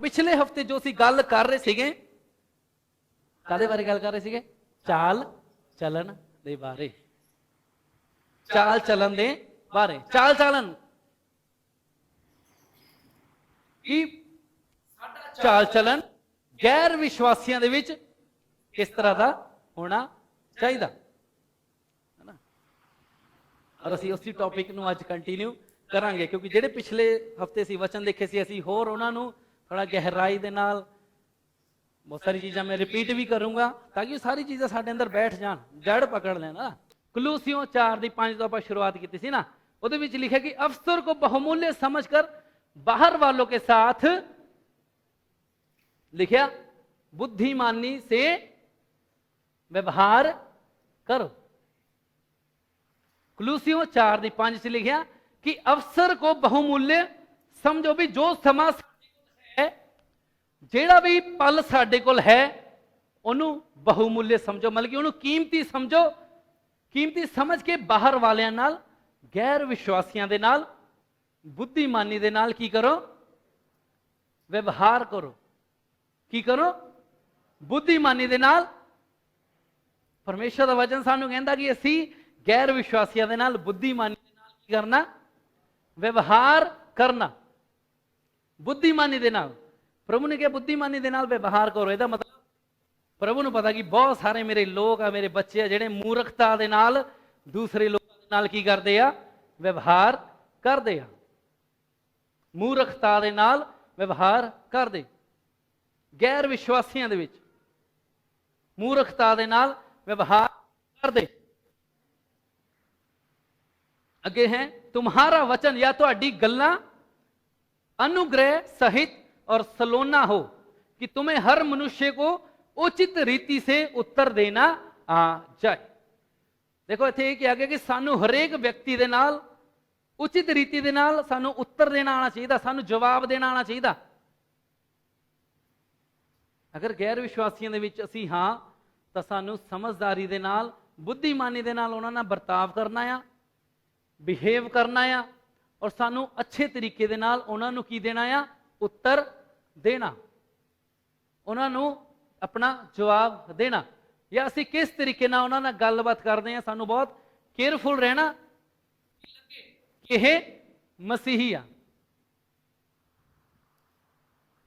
पिछले हफ्ते जो असीं गल कर रहे सीगे, काहदे बारे गल कर रहे सीगे? चाल चलन दे बारे। चाल चलन दे बारे। चाल चलन की चाल चलन गैर विश्वासियों दे विच किस तरह का होना चाहिए, है ना। और असीं उसी टॉपिक नूं अज कंटिन्यू करांगे, क्योंकि जिहड़े पिछले हफ्ते असीं वचन देखे सी, असीं होर उहनां नूं थोड़ा गहराई दे नाल बहुत सारी चीज़ां मैं रिपीट भी करूंगा ताकि सारी चीज़ां साडे अंदर बैठ जान, जड़ पकड़ लेना। कुलूसियों 4:5 तो आप शुरुआत की थी ना, उहदे विच लिखा कि अवसर को बहुमूल्य समझकर बाहर वालों के साथ लिखा बुद्धिमानी से व्यवहार करो। कुलूसियों 4:5 से लिखा कि अवसर को बहुमूल्य समझो, भी जो समा है, जेड़ा भी पल साडे कोल है, उन्हों बहुमूल्य समझो, मतलब कि उन्होंने कीमती समझो। कीमती समझ के बाहर वालियां नाल, गैर विश्वासियों दे नाल बुद्धिमानी दे नाल की करो? व्यवहार करो। की करो? बुद्धिमानी दे नाल। परमेश्वर का वचन सानू कहंदा कि असी गैर विश्वासियों दे नाल बुद्धिमानी दे नाल की करना? व्यवहार करना। बुद्धिमानी दे नाल। प्रभु ने कहा बुद्धिमानी दे नाल व्यवहार करो। ਇਹਦਾ मतलब प्रभु ਨੂੰ पता कि बहुत सारे मेरे लोग आ, मेरे बच्चे आ, ਜਿਹੜੇ मूर्खता ਦੇ ਨਾਲ दूसरे लोगों ਦੇ ਨਾਲ ਕੀ ਕਰਦੇ ਆ? व्यवहार ਕਰਦੇ ਆ। मूर्खता ਦੇ ਨਾਲ व्यवहार ਕਰਦੇ। गैर विश्वासियों ਦੇ ਵਿੱਚ मूर्खता ਦੇ ਨਾਲ व्यवहार ਕਰਦੇ। अगे है तुम्हारा वचन या ਤੁਹਾਡੀ ਗੱਲਾਂ अनुग्रह सहित और सलोना हो कि तुम्हें हर मनुष्य को उचित रीति से उत्तर देना आ जाए। देखो इत्थे क्या आगे कि सानू हरेक व्यक्ति दे नाल उचित रीति दे नाल सानू उत्तर देना आना चाहिए, सानू जवाब देना आना चाहिए। अगर गैर विश्वासियों दे विच असीं हां तां सानू समझदारी दे नाल, बुद्धिमानी दे नाल उहनां नाल बर्ताव करना आ, बिहेव करना आ, और सानू अच्छे तरीके दे नाल उहनां नूं की देना आ? उत्तर देना, उहनां नूं अपना जवाब देना। या असीं किस तरीके नाल उहनां नाल गलबात करदे हां, सानू बहुत केयरफुल रहना कि यह मसीही आ,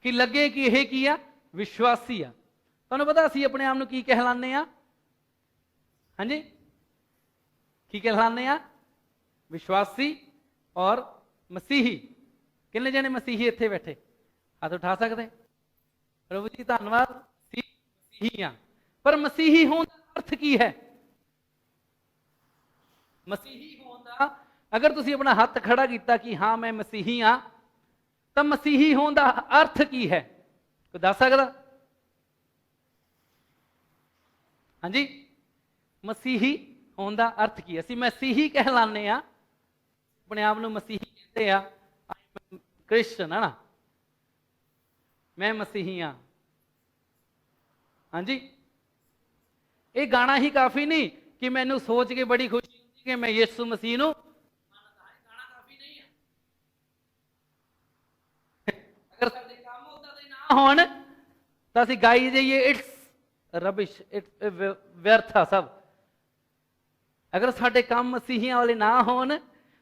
कि लगे कि यह की आ? विश्वासी आ। तुहानूं पता असीं अपने आप नूं की कहलाने आ? हाँ जी, की कहलाने आ? विश्वासी और मसीही। कितने जने मसीही इत्थे बैठे? हाथ उठा सकते? प्रभु जी धन्यवाद, मसीही हाँ। पर मसीही होने का अर्थ की है? मसीही होने का अगर तुसी अपना हाथ खड़ा किया कि हाँ मैं मसीही हाँ, तो मसीही होने का अर्थ की है? कोई दस सकता? हाँ जी, मसीही होने का अर्थ की? असीं मसीही कहलाने आ, अपने आप को मसीही कहते हैं, क्रिश्चियन है ना, मैं मसीही हाँ। हाँ जी, ये गाना ही काफी नहीं कि मैनू सोच के बड़ी खुशी होती कि मैं यीशु मसीह नूं गाना काफी नहीं है। अगर साडे काम उदां दे ना होण तां असीं गाई जाइए इट्स रबिश, इट्स व्यर्थ सब। अगर साडे काम मसीहियां वाले ना होण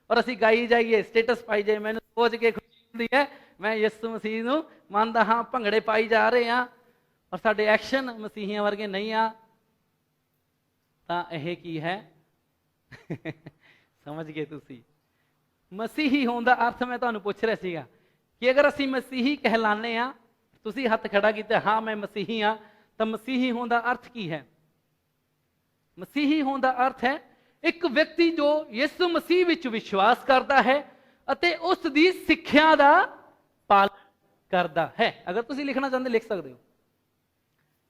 और असीं गाई जाइए, स्टेटस पाई जाइए, मैनू सोच के खुशी होती है मैं यीशु मसीह नूं मनदा हाँ, भंगड़े पाई जा रहे हैं, और साडे एक्शन मसीहियां वर्गे नहीं आ, तां यह की है? समझ गए तुसी? मसीही होने का अर्थ मैं तुहानूं पुछ रहा सीगा कि अगर असीं मसीही कहलाने आ, तुसी हथ खड़ा किया हाँ मैं मसीही हाँ, तो मसीही होने का अर्थ की है? मसीही होने का अर्थ है एक व्यक्ति जो यीशु मसीह विच विश्वास करता है अते उस दी सिक्ख्या दा पालन करता है। अगर तुसी लिखना चाहते लिख सकते हो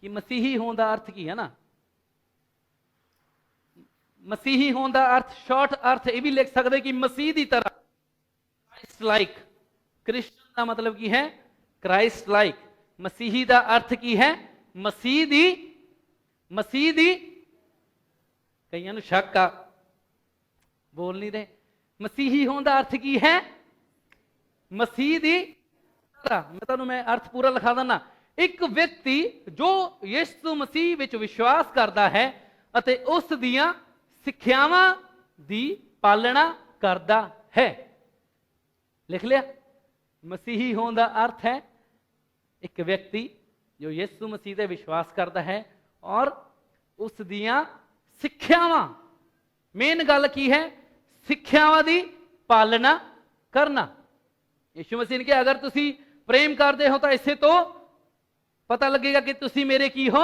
कि मसीही होने का अर्थ की है ना। मसीही होने का अर्थ, शॉर्ट अर्थ ये भी लिख सकते कि मसीह की तरह, क्राइस्ट लाइक। क्रिश्चियन का मतलब की है? Christ like. मसीही का अर्थ की है? मसीह दी। मसीह दी, कईयां नूं शक आ, बोल नहीं रहे। मसीही होने का अर्थ की है? मसीह दी मैं तुहानूं मैं अर्थ पूरा लिखा दिना। एक व्यक्ति जो यीशु मसीह विच विश्वास करता है अते उस दियां सिक्ख्यावां दी पालना करता है। लिख लिया? मसीही होने का अर्थ है एक व्यक्ति जो यीशु मसीह ते विश्वास करता है और उस दियां सिक्ख्यावां, मेन गल की है सिक्ख्यावां दी पालना करना। यीशु मसीह ने कहा अगर तुसी प्रेम करते हो तो इसे तो पता लगेगा कि तुसी मेरे की हो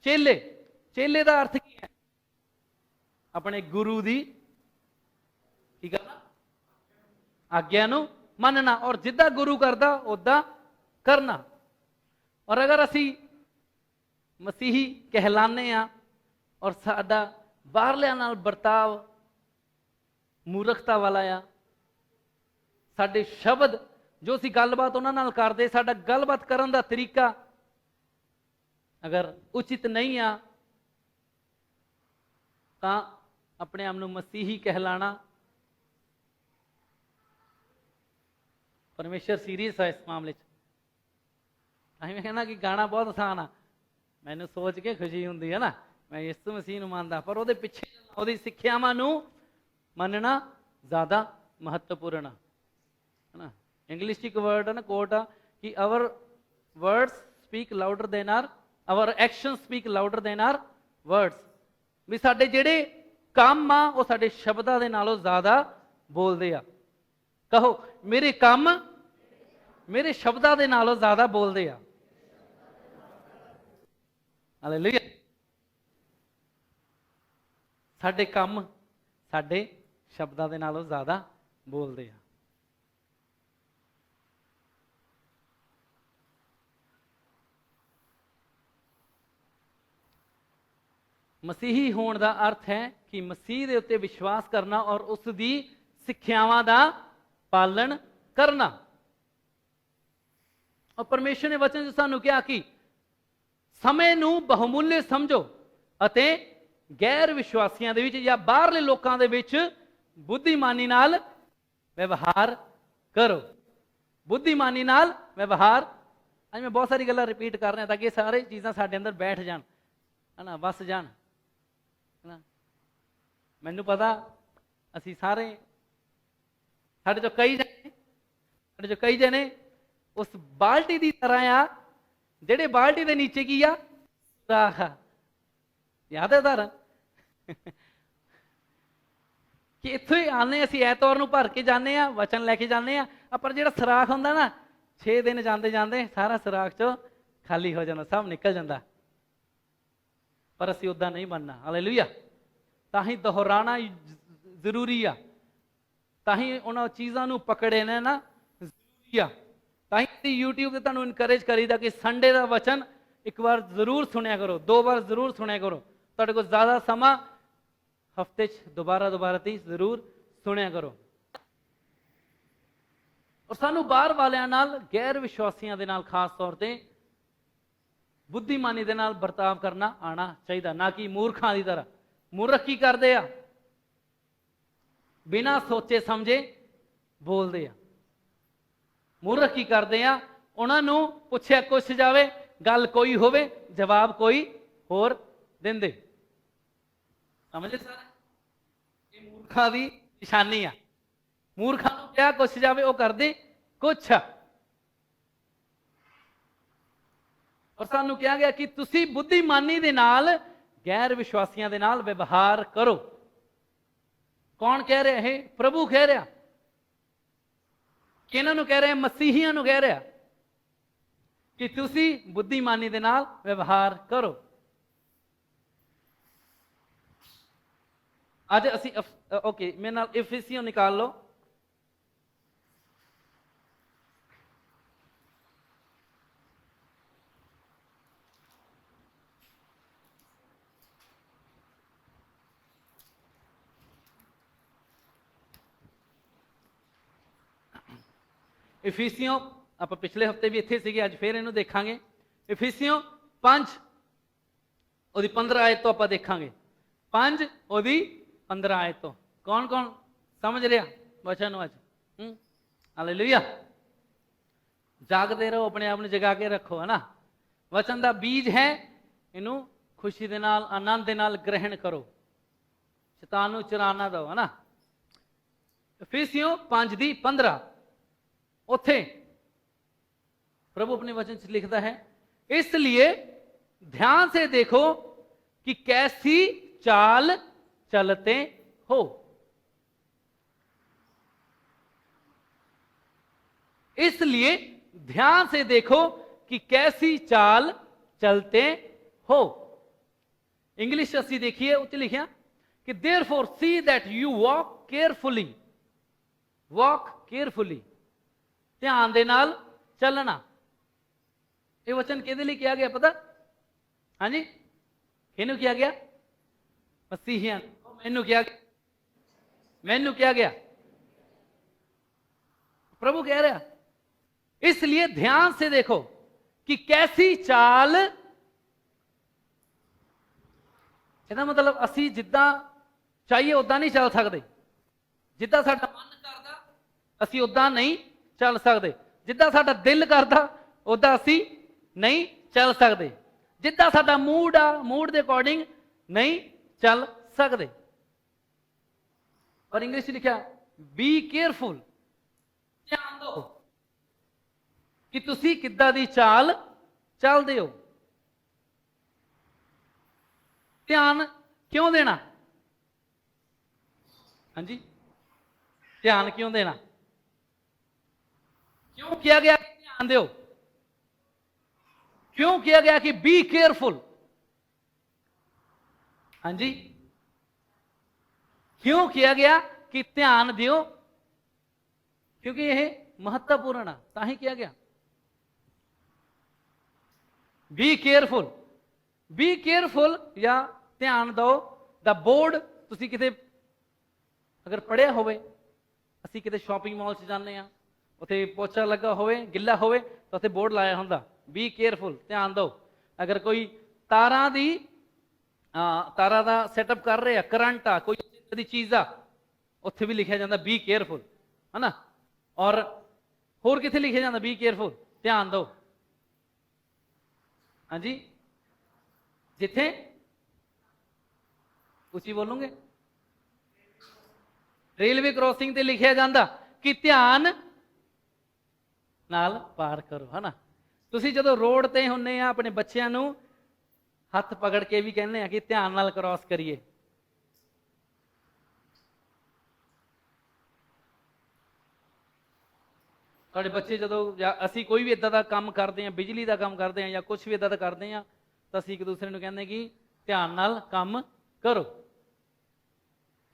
चेले। चेले का अर्थ की है? अपने गुरु दी की करना, आज्ञा नूं मनना और जिद्दां गुरु करदा उदां करना। और अगर असी मसीही कहलाने आ और साडा बाहरलियां नाल बर्ताव मूर्खता वाला आ, साडे शब्द जो असी गलबात उन्हां नाल करदे, साडा गलबात करन दा तरीका अगर उचित नहीं आ तां अपने आप नूं मसीही कहलाना, परमेश्वर सीरीयस है इस मामले च। मैं कहना कि गाना बहुत आसान आ, मैनूं सोच के खुशी हुंदी है ना, मैं यीशु मसीह नूं मनदा, पर उहदे पिछे उहदी सिक्ख्यावां नूं मनना ज़्यादा महत्वपूर्ण है ना। इंग्लिश एक वर्ड है ना, कोट आ कि our words speak louder than are our action speak louder than are words. भी साडे जिहड़े काम आ वो साडे शब्दां दे नालों ज़्यादा बोलदे आ। कहो मेरे काम मेरे शब्दां दे नालों ज़्यादा बोलदे आ। हालेलुया। साडे काम साडे शब्दां दे नालों ज़्यादा बोलदे आ। मसीही होने का अर्थ है कि मसीह के उत्ते विश्वास करना और उसकी सिक्ख्यावां का पालन करना। और परमेश्वर ने वचन सानू कहा कि समय नूं बहुमूल्य समझो अते गैर विश्वासियों के विच या बाहरले लोगों के विच बुद्धिमानी नाल व्यवहार करो। बुद्धिमानी नाल व्यवहार, अज मैं बहुत सारी गल्लां रिपीट कर रहा ताकि सारी चीज़ां साडे अंदर बैठ जान, है ना, बस जान, है ना। मैनू पता असी सारे साढ़े चो कई जने उस बाल्टी की तरह आ जेड़े बाल्टी के नीचे की आ सुराख आ। याद है उदाहरण कि इत्थों ही आने असी ऐतवार नूं भर के जाने आ, वचन लैके जाने आ, पर जिहड़ा सुराख हुंदा ना 6 दिन जाते जाते सारा सुराख चो खाली हो जाता, सब निकल जाता। पर असी उदा नहीं बनना। हालेलुया। ताही दोहराना जरूरी आ, ताही उन्हां चीज़ां नूं पकड़े ने ना जरूरी आ। ताही यूट्यूब ते तुहानूं इनकरेज करीदा कि संडे का वचन एक बार जरूर सुनिया करो, 2 बार जरूर सुनिया करो। तुहाडे कोल ज़्यादा समा हफ्ते दोबारा ती जरूर सुनिया करो। और सानू बाहर वालियां नाल गैर विश्वासियों के नाल खास तौर पर बुद्धिमानी दे नाल बर्ताव करना आना चाहिए, ना कि मूर्खां की तरह। मूर्ख की करते आ? बिना सोचे समझे बोलते आ। मूर्ख की करते आ? उन्होंने पूछया कुछ जावे, गल कोई होवे, जवाब कोई होर देंदे। समझे सर? ये मूर्खां की निशानी आ। मूर्खां नूं क्या कुछ जावे वो करदे कुछ। और सानू कहा गया कि तुसी बुद्धिमानी दे नाल गैर विश्वासियों के नाल व्यवहार करो। कौन कह रहा है? प्रभु कह रहा। कि इन्हां नूं कह रहा है? मसीहियां नूं कह रहा कि तुसी बुद्धिमानी दे नाल व्यवहार करो। अज असी ओके मेरे नाल इफिसियों निकाल लो। इफिसियों आप पिछले हफ्ते भी इत्थे सीगे, अज फिर इनू देखांगे। इफिसियों 5 ओदी 15 आयत तो आप देखांगे। 5 ओदी 15 आयत तो कौन कौन समझ रहा वचन अज? हालेलुया। जागते रहो, अपने आप ਨੂੰ जगा के रखो, है ना। वचन ਦਾ बीज है, ਇਹਨੂੰ खुशी ਦੇ ਨਾਲ आनंद ਦੇ ਨਾਲ ग्रहण करो, शैतान ਨੂੰ चुरा ना दो, है ना। इफिसियों 5:15 ਉੱਥੇ प्रभु अपने वचन से लिखता है, इसलिए ध्यान से देखो कि कैसी चाल चलते हो। इसलिए ध्यान से देखो कि कैसी चाल चलते हो। इंग्लिश असि देखिए, उत्ते लिखिया कि therefore see that you walk carefully, walk carefully, ध्यान दे नाल चलना। ये वचन किहदे लई किया गया पता? हाँ जी, किहनूं किया गया? मसीहियां। मैनू किया गया, मैनू किया गया। प्रभु कह रहा, इसलिए ध्यान से देखो कि कैसी चाल, ਇਹਦਾ मतलब ਅਸੀਂ ਜਿੱਦਾਂ ਚਾਹੀਏ ਉਦਾਂ ਨਹੀਂ ਚੱਲ ਸਕਦੇ, ਜਿੱਦਾਂ ਸਾਡਾ ਮਨ ਕਰਦਾ ਅਸੀਂ ਉਦਾਂ ਨਹੀਂ ਚੱਲ ਸਕਦੇ, ਜਿੱਦਾਂ ਸਾਡਾ ਦਿਲ ਕਰਦਾ ਉਦਾਂ ਅਸੀਂ ਨਹੀਂ ਚੱਲ ਸਕਦੇ, ਜਿੱਦਾਂ ਸਾਡਾ ਮੂਡ ਆ ਮੂਡ ਦੇ ਅਕੋਰਡਿੰਗ ਨਹੀਂ ਚੱਲ ਸਕਦੇ। और इंग्लिश लिखा बी केयरफुल, ध्यान दो कि तुसी किद्दां दी चाल चलदे हो। ध्यान क्यों देना? हाँ जी, ध्यान क्यों देना? क्यों किया गया कि ध्यान दो? क्यों किया गया कि बी केयरफुल? हाँ जी, क्यों किया गया कि ध्यान दियो? क्योंकि यह महत्वपूर्ण है, ताही किया गया। बी केयरफुल, बी केयरफुल या ध्यान दो। द बोर्ड तुसी किते अगर पढ़िया होवे, असी किते शॉपिंग मॉल च जाने आ, उत्थे पोचा लगा होवे गिला होवे तो उत्थे बोर्ड लाया हुंदा बी केयरफुल, ध्यान दो। अगर कोई तारां दी तारा दा सेटअप कर रहे, करंट आ, कोई दी चीज आ, उत्थे भी लिखा जाता बी केयरफुल, है ना। और होर किथे लिखा जाता बी केयरफुल, ध्यान दो। हाँ जी, जिथे उसी बोलोगे रेलवे क्रॉसिंग ते लिखा जाता कि ध्यान नाल पार करो, है ना। तुसी जदों रोड ते हुन्ने आ, अपने बच्चों नूं हथ पकड़ के भी कहने आ कि ध्यान नाल क्रॉस करिए। साढ़े बच्चे जो असी कोई भी इदा का काम करते हैं, बिजली का काम करते हैं या कुछ भी इदा का करते हैं, तो असी एक दूसरे को कहते कि ध्यान नाल काम करो।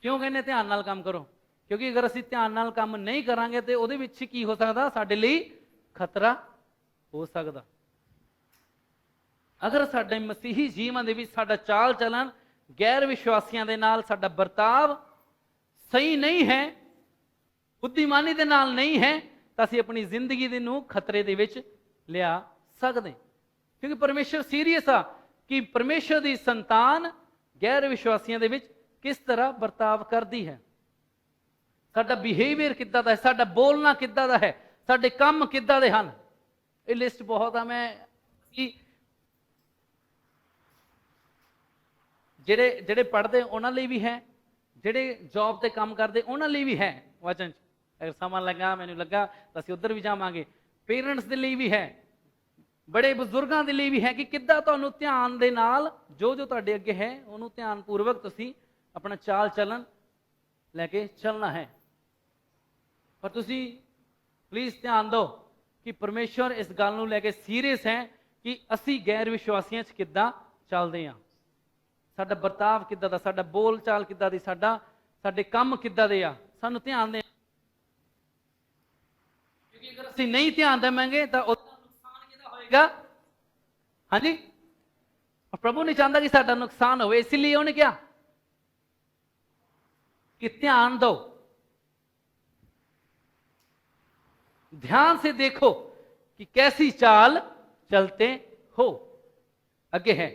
क्यों कहने ध्यान नाल काम करो? क्योंकि अगर असी ध्यान नाल काम नहीं करांगे तो उहदे विच की हो सकता, साडे लई खतरा हो सकता। अगर साडे मसीही जीवन दे विच साडा चाल चलन गैर विश्वासियों के नाल साडा बर्ताव सही नहीं है, बुद्धिमानी दे नाल नहीं है, तो असीं अपनी जिंदगी दे नूं खतरे दे विच लिया सकदे। क्योंकि परमेश्वर सीरीयस आ कि परमेश्वर दी संतान गैर विश्वासियों दे विच किस तरह बर्ताव करती है, साडा बिहेवियर किद्दां दा है, साडा बोलना किद्दां दा है, साडे काम किद्दां दे हन। ये लिस्ट बहुत आ, मैं जेड़े जेड़े पढ़ते उन्हां लई भी है, जेड़े जॉब ते काम करते उन्हां लई भी है वचन च। अगर समा लगा मैनू लगा तो असीं उधर भी जावांगे। पेरेंट्स दे लई भी है, बड़े बुजुर्गों के लिए भी है कि किद्दां तुहानूं ध्यान दे नाल जो जो तुहाडे अगे है उहनूं ध्यान पूर्वक तुसीं अपना चाल चलन लैके चलना है। पर तुसीं प्लीज़ ध्यान दो कि परमेश्वर इस गल नूं लैके सीरीयस है कि असीं गैर विश्वासियों च किद्दां चलदे हां, साडा बर्ताव किद्दां दा, साडा बोल चाल किद्दां दी, साडे काम किद्दां दे आ, सानूं ध्यान दे। क्योंकि अगर असीं नहीं ध्यान देवांगे तो उसदा नुकसान किहदा होएगा? हाँ जी, प्रभु नहीं चाहता कि साडा नुकसान होवे, इसलिए उन्हें क्या कि ध्यान दो, ध्यान से देखो कि कैसी चाल चलते हो। आगे है,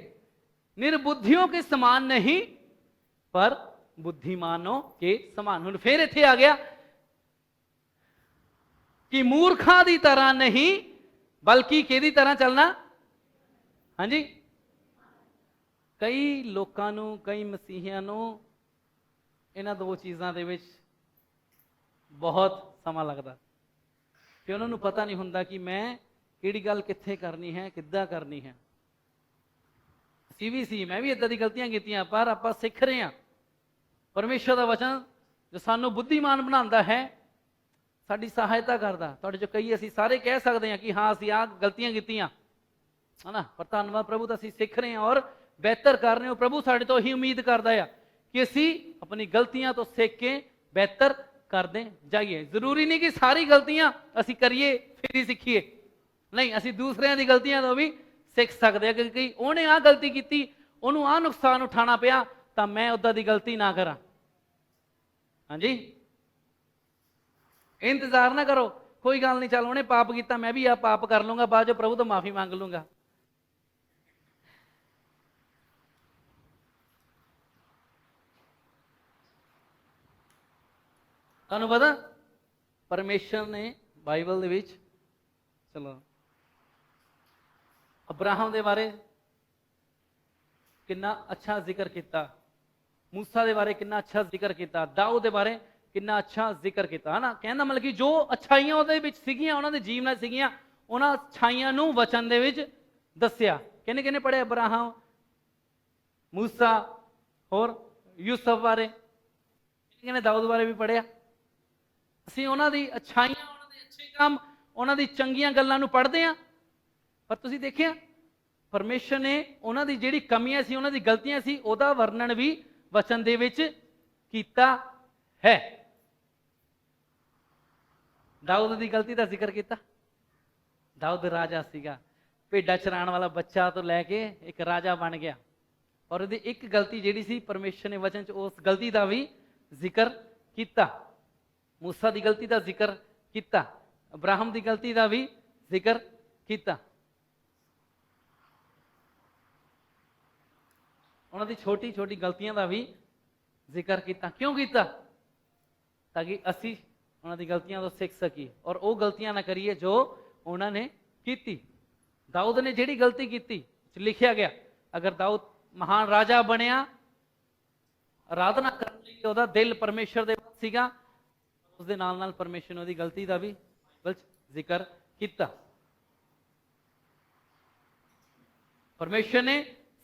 निर्बुद्धियों के समान नहीं पर बुद्धिमानों के समान। हुण फिर इत्थे आ गया कि मूर्खां की तरह नहीं बल्कि किहदी तरह चलना। हाँ जी, कई लोगों नूं, कई मसीहियां नूं इन्हां दो चीज़ों दे विच बहुत समा लगता कि उन्होंने पता नहीं हुंदा कि मैं किहड़ी गल कित्थे करनी है, किद्दां करनी है। असीं भी सी, मैं भी इदां दी गलतियां कीतियां, पर आपां सिख रहे हैं। परमेश्वर का वचन जो सानू बुद्धिमान बनाता है, साडी सहायता करता। तुहाडे चों कई असीं सारे कह सकते हैं कि हाँ असीं आ गलतियां कीतियां है ना, पर धन्नवाद प्रभु, तो असीं सिख रहे हैं और बेहतर कर रहे हो। प्रभु साडे तो ही उम्मीद करता है कि असीं अपनी गलतियां तो सीख के बेहतर करते जाइए। जरूरी नहीं कि सारी गलतियां असीं करिए फिर ही सीखिए, नहीं, असीं दूसरिਆਂ दी गलतियां तो भी सीख सकते हैं। क्योंकि उन्हें आ गलती की, उन्होंने आ नुकसान उठाना पिया, तो मैं उदा दी गलती ना करा। हाँ जी, इंतजार ना करो, कोई गल नहीं, चल उन्हें पाप किया मैं भी आ पाप कर लूंगा, बाद जो प्रभु तो माफी मांग लूंगा। तुहानू पता परमेश्वर ने बाइबल दे विच, चलो अब्राहम दे बारे कितना अच्छा जिक्र किया, मूसा दे बारे कितना अच्छा जिक्र किया, दाऊद दे बारे कितना अच्छा जिक्र किया, है ना। कहना मतलब कि जो अच्छाइयां उहदे विच सीगियां, उन्हां दे जीवन विच सीगियां, उन्हां अच्छाइयां नूं वचन दे विच दस्सिया। किहने किहने पढ़े अब्राहम, मूसा और यूसुफ बारे, किहने दाऊद बारे भी पढ़िया। असीं उन्हां दी अच्छाइयां, उन्हां दे अच्छे काम, उन्हां दी चंगियां गल्लां नूं पढ़दे हां, पर तुसीं देखिया परमेश्वर ने उन्हां दी जिहड़ी कमियां सी, उन्हां दी गलतियां सी, उहदा वर्णन भी वचन दे विच कीता है। दाऊद की गलती का जिक्र किया, दाऊद राजा सीगा, भेडा चराण वाला बच्चा तो लैके एक राजा बन गया, और उसकी एक गलती जिहड़ी सी परमेश्वर ने वचन च उस गलती का भी जिक्र किया। मूसा की गलती का जिक्र किया, अब्राहम की गलती का भी जिक्र किया। उन्होंने छोटी छोटी गलतियों का भी जिक्र किया। क्यों किया? ताकि असी उन्होंने गलतियों तो सीख सकी और वो गलतियां ना करिए जो उन्होंने की। दाऊद ने जिहड़ी गलती की, लिखिया गया, अगर दाऊद महान राजा बनया, आराधना करने लई उहदा दिल परमेश्वर दे वल सीगा, उसदे नाल नाल परमेश्वर ने उहदी गलती का भी जिक्र किया। परमेश्वर ने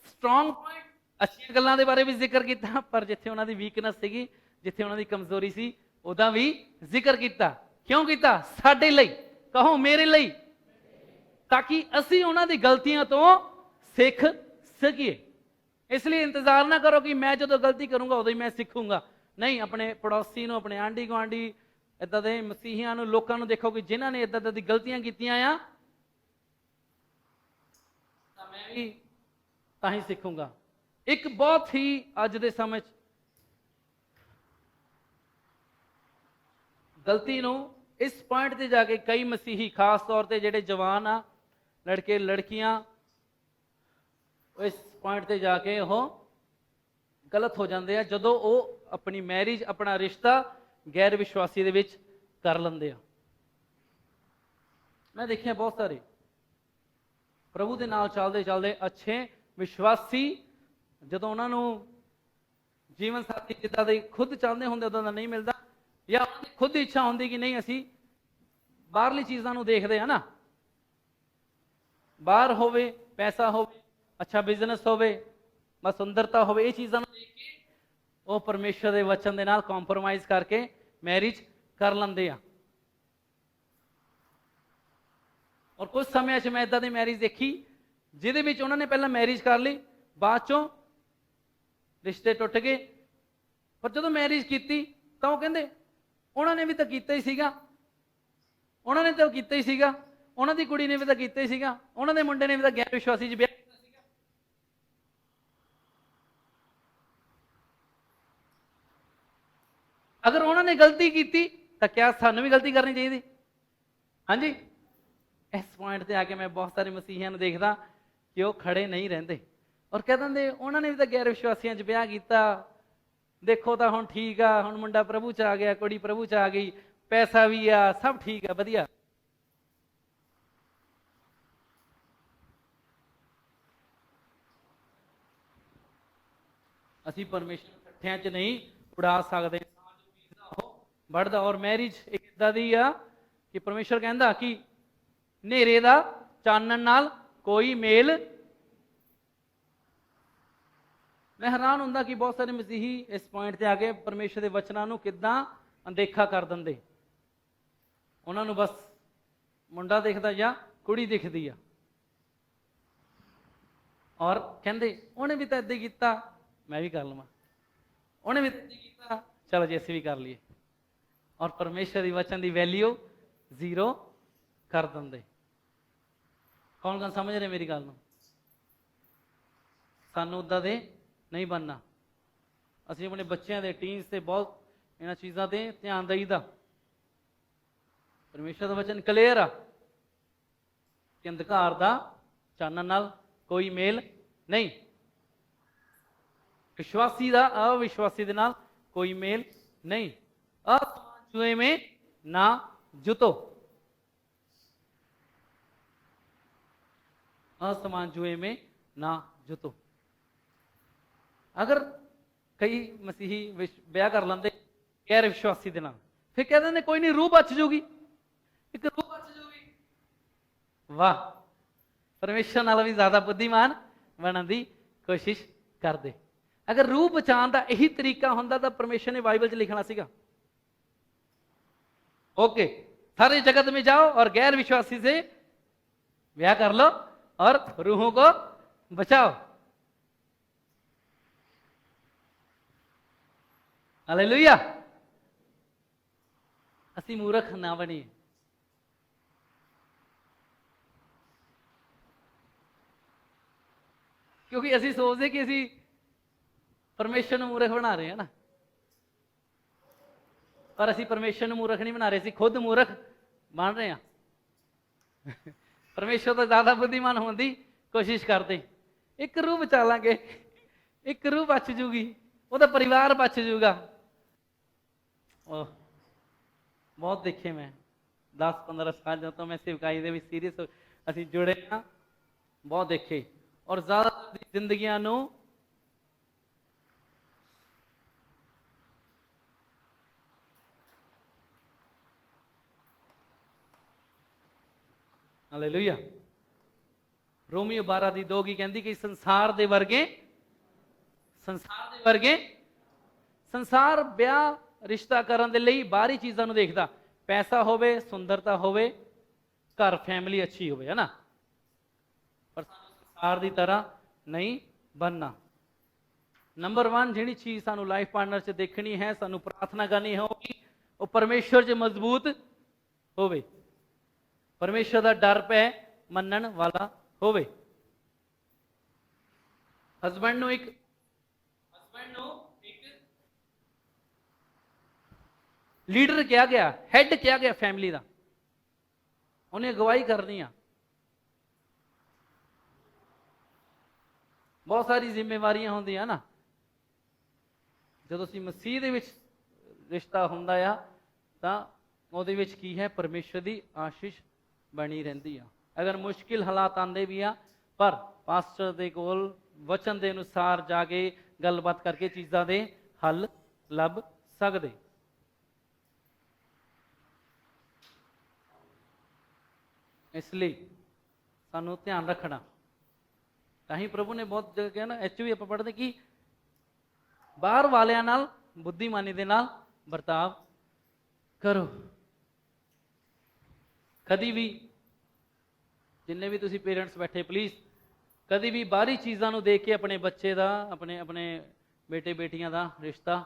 स्ट्रॉन्ग पॉइंट, अच्छी गल्लां दे बारे भी जिक्र किया, पर जिथे उन्होंने वीकनेस सीगी, जिथे उन्होंने कमजोरी सी, उहदा भी जिक्र किया। क्यों किया? साडे लई, कहो मेरे लई, ताकि असी उन्होंने गलतियां तो सीख सकीए। इसलिए इंतजार ना करो कि मैं जो गलती करूंगा उदों ही मैं सीखूंगा, नहीं। अपने पड़ोसी नूं, अपने आंढी गुआढ़ी, इदां दे मसीहियां नूं, लोकां नूं देखो कि जिन्हां ने इदां दी गलतियां कीतियां आ, तां मैं भी तां ही सीखूंगा। एक बहुत ही अज दे समय गलती नूं इस पॉइंट ते जाके कई मसीही, खास तौर ते जिहड़े जवान आ, लड़के लड़कियां, इस पॉइंट ते जाके वो गलत हो जाते हैं जदों वो अपनी मैरिज, अपना रिश्ता गैर विश्वासी दे विच कर लेंदे आ। मैं देखिया बहुत सारे प्रभु दे नाल चलदे चलदे अच्छे विश्वासी, जदों उन्हां नूं जीवन साथी जिद्दां दे खुद चाहते होंदे उदां दा नहीं मिलता, या खुद इच्छा होंदी कि नहीं असी बाहरली चीज़ां नूं देखदे आ ना, बाहर होवे, पैसा होवे, अच्छा बिजनेस होवे, बस सुंदरता होवे, ये चीज़ां नूं देख के वो परमेश्वर दे वचन दे नाल कॉम्प्रोमाइज़ करके मैरिज कर लैंदे आ। और कुछ समय मैं इदां दी मैरिज देखी जिहदे विच उन्होंने पहला मैरिज कर ली, बाद चों रिश्ते टुट गए, पर जदों मैरिज की तो वो कहंदे उन्होंने भी तो कीता ही सीगा, उन्होंने तो कीता ही सीगा, उन्हों दी कुड़ी ने भी तो कीता ही सीगा, उन्हों दे मुंडे ने भी तो गैर विश्वासी च ब्याह कीता सीगा। अगर उन्होंने गलती की तो क्या सानू भी गलती करनी चाहिए? हाँ जी। इस पॉइंट से आके मैं बहुत सारे मसीहियां नूं देखदा कि वो खड़े नहीं रहंदे और कह दिंदे उन्होंने भी तो गैर विश्वासियों च ब्याह कीता, देखो तो हुण ठीक आ, हुण मुंडा प्रभु च आ गया, कुड़ी प्रभु च आ गई, पैसा भी आ, सब ठीक है, वधिया। ਅਸੀਂ ਪਰਮੇਸ਼ਰ ਇਕੱਠਿਆਂ 'ਚ ਨਹੀਂ ਉਡਾ ਸਕਦੇ। बढ़दा और मैरिज एक इदां दी आ कि परमेश्वर कहंदा कि नेरे दा चानन नाल कोई मेल। मैं हैरान हुंदा कि बहुत सारे मसीही इस पॉइंट ते आके परमेश्वर दे वचनां नूं किदां अनदेखा कर दिंदे। उन्हां नूं बस मुंडा दिखदा जां कुड़ी दिखदी आ और कहंदे उहने भी तां इदां ही कीता, मैं भी कर लवां, उहने भी तां इदां ही कीता, चलो जी असीं भी कर लईए। और परमेश्वर की वचन की वैल्यू जीरो कर देंगे। कौन कौन समझ रहे मेरी गल? सानू उदा दे नहीं बनना। असीं अपने बच्चों के टीन्स से बहुत इन्हां चीज़ों ते ध्यान दईदा। परमेश्वर का वचन क्लीयर आ कि अंधकार दा चानन नाल कोई मेल नहीं, विश्वासी दा अविश्वासी दे नाल कोई मेल नहीं। जुए में ना जुतो, असमान जुए में ना जुतो। अगर कई मसीही ब्याह कर लेंदे गैर विश्वासी दे नाल, फिर कह देंगे कोई नहीं रूह बच जूगी, एक रूह बच जूगी। वाह, परमेश्वर नाल भी ज्यादा बुद्धिमान बनने की कोशिश करते। अगर रूह बचाने का यही तरीका होंदा तो परमेश्वर ने बाइबल च लिखना सीगा, ओके सारे जगत में जाओ और गैर विश्वासी से ब्याह कर लो और रूहों को बचाओ। हालेलुया। असी मूर्ख ना बनिए। क्योंकि असी सोचते कि असी परमेश्वर को मूर्ख बना रहे हैं ना, पर असी परमेश्वर को मूर्ख नहीं बना रहे, असी खुद मूर्ख बन रहे हैं। परमेश्वर तो ज्यादा बुद्धिमान होने की कोशिश करते। एक रूह बचा लांगे, एक रूह बच जूगी, वो परिवार बच जूगा। बहुत देखे मैं 10-15 साल जब तो मैं सेवकाई दे विच सीरीयस असी जुड़े हाँ, बहुत देखे। और ज्यादा जिंदगियां नूं हालेलुया। रोमियो 12:2 की कहती कि संसार दे वर्गे संसार ब्याह रिश्ता करने लई बाहरी चीज़ों को देखता, पैसा होवे, सुंदरता होवे, घर फैमिली अच्छी होवे, है ना, पर संसार की तरह नहीं बनना। नंबर 1 जिहड़ी चीज़ सानू लाइफ पार्टनर च देखनी है, सानू प्रार्थना करनी होगी, वो परमेश्वर च मजबूत होवे, परमेश्वर का डर पै मनन वाला होवे। हस्बैंड नू एक लीडर किया गया, हैड किया गया फैमिली का, उन्हें अगवाई करनी आ। बहुत सारी जिम्मेवारियां होंदियां ना, जो मसीह दे विच रिश्ता हुंदा आ तां उहदे विच की है, परमेश्वर की आशीष बनी रहिंदी आ। अगर मुश्किल हालात आंदे भी आ, पर पास्टर दे कोल वचन के अनुसार जाके गलबात करके चीज़ों के हल लभ सकते। इसलिए सानू ध्यान रखना। ताही प्रभु ने बहुत जगह कहा ना, एच भी आप पढ़ते कि बाहर वालियां नाल बुद्धिमानी दे नाल बर्ताव करो। कभी भी जिन्ने भी तुसी पेरेंट्स बैठे, प्लीज़ कभी भी बाहरी चीज़ों को देख के अपने बच्चे का, अपने अपने बेटे बेटियां का रिश्ता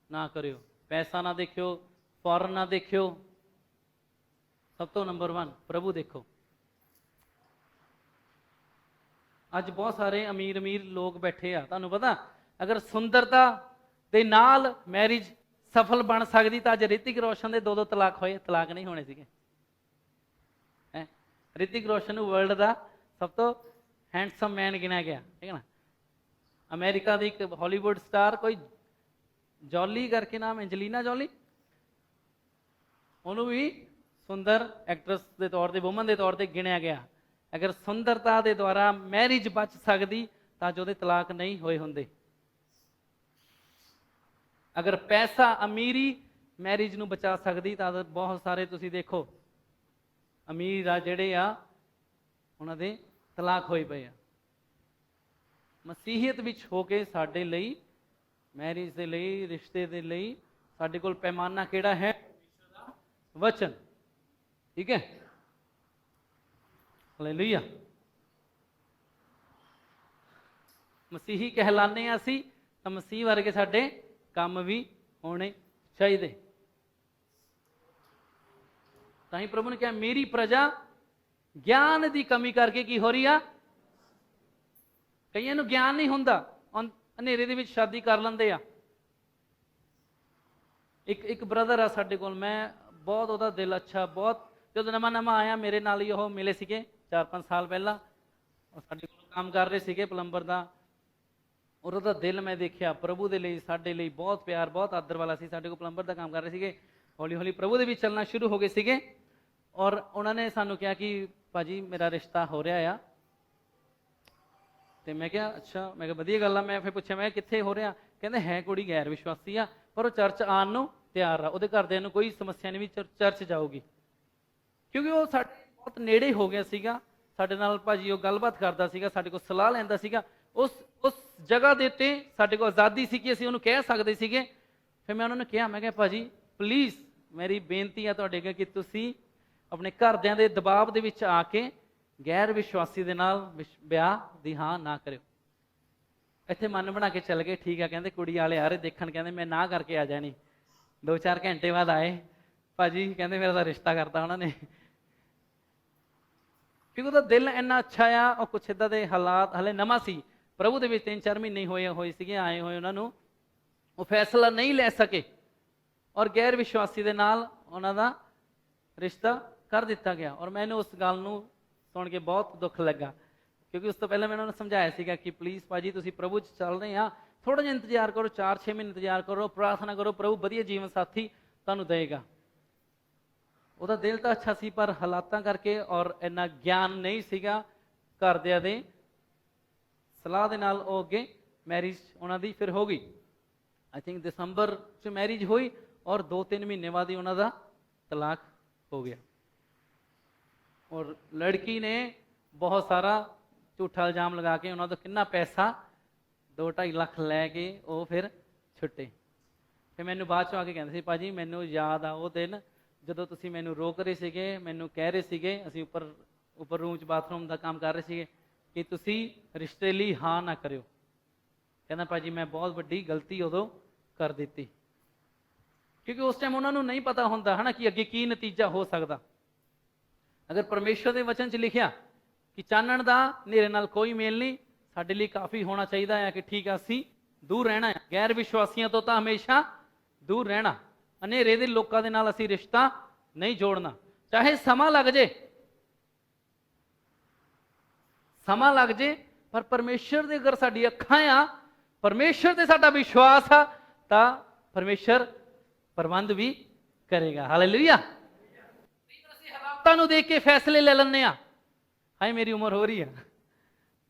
ना करियो। पैसा ना देखियो, फॉरन ना देखियो, सब तो नंबर 1 प्रभु देखो। अज बहुत सारे अमीर अमीर लोग बैठे आ, तुहानू पता अगर सुंदरता दे नाल मैरिज सफल बन सकती तो अज ऋतिक रोशन के 2 तलाक होए, तलाक नहीं होने सीगे। ऋतिक रोशन वर्ल्ड का सब तो हैंडसम मैन गिना गया, ठीक है ना। अमेरिका की एक हॉलीवुड स्टार कोई जॉली करके नाम, एंजलीना जॉली, उन्होंने भी सुंदर एक्ट्रेस के तौर पर, वुमन के तौर पर गिनिया गया। अगर सुंदरता के द्वारा मैरिज बच सकती तो जो तलाक नहीं होए होंदे। ਅਗਰ ਪੈਸਾ ਅਮੀਰੀ ਮੈਰਿਜ ਨੂੰ ਬਚਾ ਸਕਦੀ ਤਾਂ ਬਹੁਤ ਸਾਰੇ ਤੁਸੀਂ ਦੇਖੋ ਅਮੀਰ ਆ ਜਿਹੜੇ ਆ ਉਹਨਾਂ ਦੇ ਤਲਾਕ ਹੋਏ ਪਏ ਆ। ਮਸੀਹੀਅਤ ਵਿੱਚ ਹੋ ਕੇ ਸਾਡੇ ਲਈ ਮੈਰਿਜ ਦੇ ਲਈ ਰਿਸ਼ਤੇ ਦੇ ਲਈ ਸਾਡੇ ਕੋਲ ਪੈਮਾਨਾ ਕਿਹੜਾ ਹੈ? ਵਚਨ। ਠੀਕ ਹੈ, ਹਾਲੇਲੂਇਆ। ਮਸੀਹੀ ਕਹਿਲਾਨੇ ਆ ਅਸੀਂ ਤਾਂ ਮਸੀਹ ਵਰਗੇ ਸਾਡੇ ਕੰਮ ਵੀ ਹੋਣੇ ਚਾਹੀਦੇ। ਤਾਂ ਹੀ ਪ੍ਰਭੂ ਨੇ ਕਿਹਾ ਮੇਰੀ ਪ੍ਰਜਾ ਗਿਆਨ ਦੀ ਕਮੀ ਕਰਕੇ ਕੀ ਹੋ ਰਹੀ ਆ? ਕਈਆਂ ਨੂੰ ਗਿਆਨ ਨਹੀਂ ਹੁੰਦਾ, ਹਨੇਰੇ ਦੇ ਵਿੱਚ ਸ਼ਾਦੀ ਕਰ ਲੈਂਦੇ ਆ। ਇੱਕ ਬ੍ਰਦਰ ਆ ਸਾਡੇ ਕੋਲ, ਮੈਂ ਬਹੁਤ ਉਹਦਾ ਦਿਲ ਅੱਛਾ, ਬਹੁਤ ਜਦੋਂ ਨਵਾਂ ਆਇਆ ਮੇਰੇ ਨਾਲ ਹੀ ਉਹ ਮਿਲੇ ਸੀਗੇ 4-5 ਸਾਲ ਪਹਿਲਾਂ। ਉਹ ਸਾਡੇ ਕੋਲ ਕੰਮ ਕਰ ਰਹੇ ਸੀਗੇ ਪਲੰਬਰ ਦਾ, ਔਰ ਉਹਦਾ ਦਿਲ ਮੈਂ ਦੇਖਿਆ ਪ੍ਰਭੂ ਦੇ ਲਈ, ਸਾਡੇ ਲਈ ਬਹੁਤ ਪਿਆਰ, ਬਹੁਤ ਆਦਰ ਵਾਲਾ ਸੀ। ਸਾਡੇ ਕੋਲ ਪਲੰਬਰ ਦਾ ਕੰਮ ਕਰ ਰਹੇ ਸੀਗੇ, ਹੌਲੀ ਹੌਲੀ ਪ੍ਰਭੂ ਦੇ ਵਿੱਚ ਚੱਲਣਾ ਸ਼ੁਰੂ ਹੋ ਗਏ ਸੀਗੇ। ਔਰ ਉਹਨਾਂ ਨੇ ਸਾਨੂੰ ਕਿਹਾ ਕਿ ਭਾਜੀ ਮੇਰਾ ਰਿਸ਼ਤਾ ਹੋ ਰਿਹਾ ਆ। ਤੇ ਮੈਂ ਕਿਹਾ ਅੱਛਾ, ਮੈਂ ਕਿਹਾ ਵਧੀਆ ਗੱਲ ਆ। ਮੈਂ ਫਿਰ ਪੁੱਛਿਆ ਮੈਂ ਕਿੱਥੇ ਹੋ ਰਿਹਾ? ਕਹਿੰਦੇ ਹੈ ਕੁੜੀ ਗੈਰ ਵਿਸ਼ਵਾਸੀ ਆ ਪਰ ਉਹ ਚਰਚ ਆਉਣ ਨੂੰ ਤਿਆਰ ਆ, ਉਹਦੇ ਘਰਦਿਆਂ ਨੂੰ ਕੋਈ ਸਮੱਸਿਆ ਨਹੀਂ ਵੀ ਚਰਚ ਜਾਊਗੀ। ਕਿਉਂਕਿ ਉਹ ਸਾਡੇ ਬਹੁਤ ਨੇੜੇ ਹੋ ਗਿਆ ਸੀਗਾ, ਸਾਡੇ ਨਾਲ ਭਾਜੀ ਉਹ ਗੱਲਬਾਤ ਕਰਦਾ ਸੀਗਾ, ਸਾਡੇ ਕੋਲ ਸਲਾਹ ਲੈਂਦਾ ਸੀਗਾ। ਉਸ ਜਗ੍ਹਾ ਦੇ ਉੱਤੇ ਸਾਡੇ ਕੋਲ ਆਜ਼ਾਦੀ ਸੀ ਕਿ ਅਸੀਂ ਉਹਨੂੰ ਕਹਿ ਸਕਦੇ ਸੀਗੇ। ਫਿਰ ਮੈਂ ਉਹਨਾਂ ਨੂੰ ਕਿਹਾ, ਮੈਂ ਕਿਹਾ ਭਾਜੀ ਪਲੀਜ਼ ਮੇਰੀ ਬੇਨਤੀ ਆ ਤੁਹਾਡੇ ਅੱਗੇ ਕਿ ਤੁਸੀਂ ਆਪਣੇ ਘਰਦਿਆਂ ਦੇ ਦਬਾਅ ਦੇ ਵਿੱਚ ਆ ਕੇ ਗੈਰ ਵਿਸ਼ਵਾਸੀ ਦੇ ਨਾਲ ਵਿਆਹ ਦੀ ਹਾਂ ਨਾ ਕਰਿਓ। ਇੱਥੇ ਮਨ ਬਣਾ ਕੇ ਚੱਲ ਗਏ, ਠੀਕ ਆ। ਕਹਿੰਦੇ ਕੁੜੀ ਵਾਲੇ ਆ ਰਹੇ ਦੇਖਣ, ਕਹਿੰਦੇ ਮੈਂ ਨਾ ਕਰਕੇ ਆ ਜਾਣੀ। 2-4 ਘੰਟੇ ਬਾਅਦ ਆਏ, ਭਾਜੀ ਕਹਿੰਦੇ ਮੇਰਾ ਤਾਂ ਰਿਸ਼ਤਾ ਕਰਤਾ ਉਹਨਾਂ ਨੇ। ਕਿਉਂਕਿ ਉਹਦਾ ਦਿਲ ਇੰਨਾ ਅੱਛਾ ਆ। ਉਹ ਕੁਛ ਇੱਦਾਂ ਦੇ ਹਾਲਾਤ, ਹਲੇ ਨਵਾਂ ਸੀ ਪ੍ਰਭੂ ਦੇ ਵਿੱਚ, 3-4 ਮਹੀਨੇ ਹੋਏ ਸੀਗੇ ਆਏ ਹੋਏ ਉਹਨਾਂ ਨੂੰ। ਉਹ ਫੈਸਲਾ ਨਹੀਂ ਲੈ ਸਕੇ ਔਰ ਗੈਰ ਵਿਸ਼ਵਾਸੀ ਦੇ ਨਾਲ ਉਹਨਾਂ ਦਾ ਰਿਸ਼ਤਾ ਕਰ ਦਿੱਤਾ ਗਿਆ। ਔਰ ਮੈਨੂੰ ਉਸ ਗੱਲ ਨੂੰ ਸੁਣ ਕੇ ਬਹੁਤ ਦੁੱਖ ਲੱਗਾ, ਕਿਉਂਕਿ ਉਸ ਤੋਂ ਪਹਿਲਾਂ ਮੈਂ ਉਹਨਾਂ ਨੂੰ ਸਮਝਾਇਆ ਸੀਗਾ ਕਿ ਪਲੀਜ਼ ਭਾਜੀ ਤੁਸੀਂ ਪ੍ਰਭੂ 'ਚ ਚੱਲ ਰਹੇ ਆ, ਥੋੜਾ ਜਿਹਾ ਇੰਤਜ਼ਾਰ ਕਰੋ, 4-6 ਮਹੀਨੇ ਇੰਤਜ਼ਾਰ ਕਰੋ, ਪ੍ਰਾਰਥਨਾ ਕਰੋ, ਪ੍ਰਭੂ ਵਧੀਆ ਜੀਵਨ ਸਾਥੀ ਤੁਹਾਨੂੰ ਦੇਗਾ। ਉਹਦਾ ਦਿਲ ਤਾਂ ਅੱਛਾ ਸੀ ਪਰ ਹਾਲਾਤਾਂ ਕਰਕੇ ਔਰ ਇੰਨਾ ਗਿਆਨ ਨਹੀਂ ਸੀਗਾ ਘਰਦਿਆਂ ਦੇ ਸਲਾਹ ਦੇ ਨਾਲ ਉਹ ਅੱਗੇ ਮੈਰਿਜ ਉਹਨਾਂ ਦੀ ਫਿਰ ਹੋ ਗਈ। ਆਈ ਥਿੰਕ ਦਸੰਬਰ 'ਚ ਮੈਰਿਜ ਹੋਈ ਔਰ 2-3 ਮਹੀਨੇ ਬਾਅਦ ਹੀ ਉਹਨਾਂ ਦਾ ਤਲਾਕ ਹੋ ਗਿਆ। ਔਰ ਲੜਕੀ ਨੇ ਬਹੁਤ ਸਾਰਾ ਝੂਠਾ ਇਲਜ਼ਾਮ ਲਗਾ ਕੇ ਉਹਨਾਂ ਤੋਂ ਕਿੰਨਾ ਪੈਸਾ 2-2.5 ਲੱਖ ਲੈ ਕੇ ਉਹ ਫਿਰ ਛੁੱਟੇ। ਫਿਰ ਮੈਨੂੰ ਬਾਅਦ 'ਚੋਂ ਆ ਕੇ ਕਹਿੰਦੇ ਸੀ ਭਾਜੀ ਮੈਨੂੰ ਯਾਦ ਆ ਉਹ ਦਿਨ ਜਦੋਂ ਤੁਸੀਂ ਮੈਨੂੰ ਰੋਕ ਰਹੇ ਸੀਗੇ, ਮੈਨੂੰ ਕਹਿ ਰਹੇ ਸੀਗੇ, ਅਸੀਂ ਉੱਪਰ ਰੂਮ 'ਚ ਬਾਥਰੂਮ ਦਾ ਕੰਮ ਕਰ ਰਹੇ ਸੀਗੇ ਕਿ ਤੁਸੀਂ ਰਿਸ਼ਤੇ ਲਈ ਹਾਂ ਨਾ ਕਰਿਓ। ਕਹਿੰਦਾ ਭਾਜੀ ਮੈਂ ਬਹੁਤ ਵੱਡੀ ਗਲਤੀ ਉਦੋਂ ਕਰ ਦਿੱਤੀ, ਕਿਉਂਕਿ ਉਸ ਟਾਈਮ ਉਹਨਾਂ ਨੂੰ ਨਹੀਂ ਪਤਾ ਹੁੰਦਾ ਹੈ ਨਾ ਕਿ ਅੱਗੇ ਕੀ ਨਤੀਜਾ ਹੋ ਸਕਦਾ। ਅਗਰ ਪਰਮੇਸ਼ਰ ਦੇ ਵਚਨ 'ਚ ਲਿਖਿਆ ਕਿ ਚਾਨਣ ਦਾ ਹਨੇਰੇ ਨਾਲ ਕੋਈ ਮੇਲ ਨਹੀਂ, ਸਾਡੇ ਲਈ ਕਾਫੀ ਹੋਣਾ ਚਾਹੀਦਾ ਹੈ ਕਿ ਠੀਕ ਆ ਅਸੀਂ ਦੂਰ ਰਹਿਣਾ ਹੈ, ਗੈਰ ਵਿਸ਼ਵਾਸੀਆਂ ਤੋਂ ਤਾਂ ਹਮੇਸ਼ਾ ਦੂਰ ਰਹਿਣਾ, ਹਨੇਰੇ ਦੇ ਲੋਕਾਂ ਦੇ ਨਾਲ ਅਸੀਂ ਰਿਸ਼ਤਾ ਨਹੀਂ ਜੋੜਨਾ। ਚਾਹੇ ਸਮਾਂ ਲੱਗ ਜੇ, ਸਮਾਂ ਲੱਗ ਜੇ, ਪਰ ਪਰਮੇਸ਼ਰ ਦੇ ਅਗਰ ਸਾਡੀ ਅੱਖਾਂ ਆ, ਪਰਮੇਸ਼ਰ ਤੇ ਸਾਡਾ ਵਿਸ਼ਵਾਸ ਆ, ਤਾਂ ਪਰਮੇਸ਼ਰ ਪ੍ਰਬੰਧ ਵੀ ਕਰੇਗਾ। ਹਾਲੇਲੂਇਆ। ਅਸੀਂ ਹਾਲਾਤਾਂ ਨੂੰ ਦੇਖ ਕੇ ਫੈਸਲੇ ਲੈ ਲੈਂਦੇ ਆ, ਹਾਏ ਮੇਰੀ ਉਮਰ ਹੋ ਰਹੀ ਆ।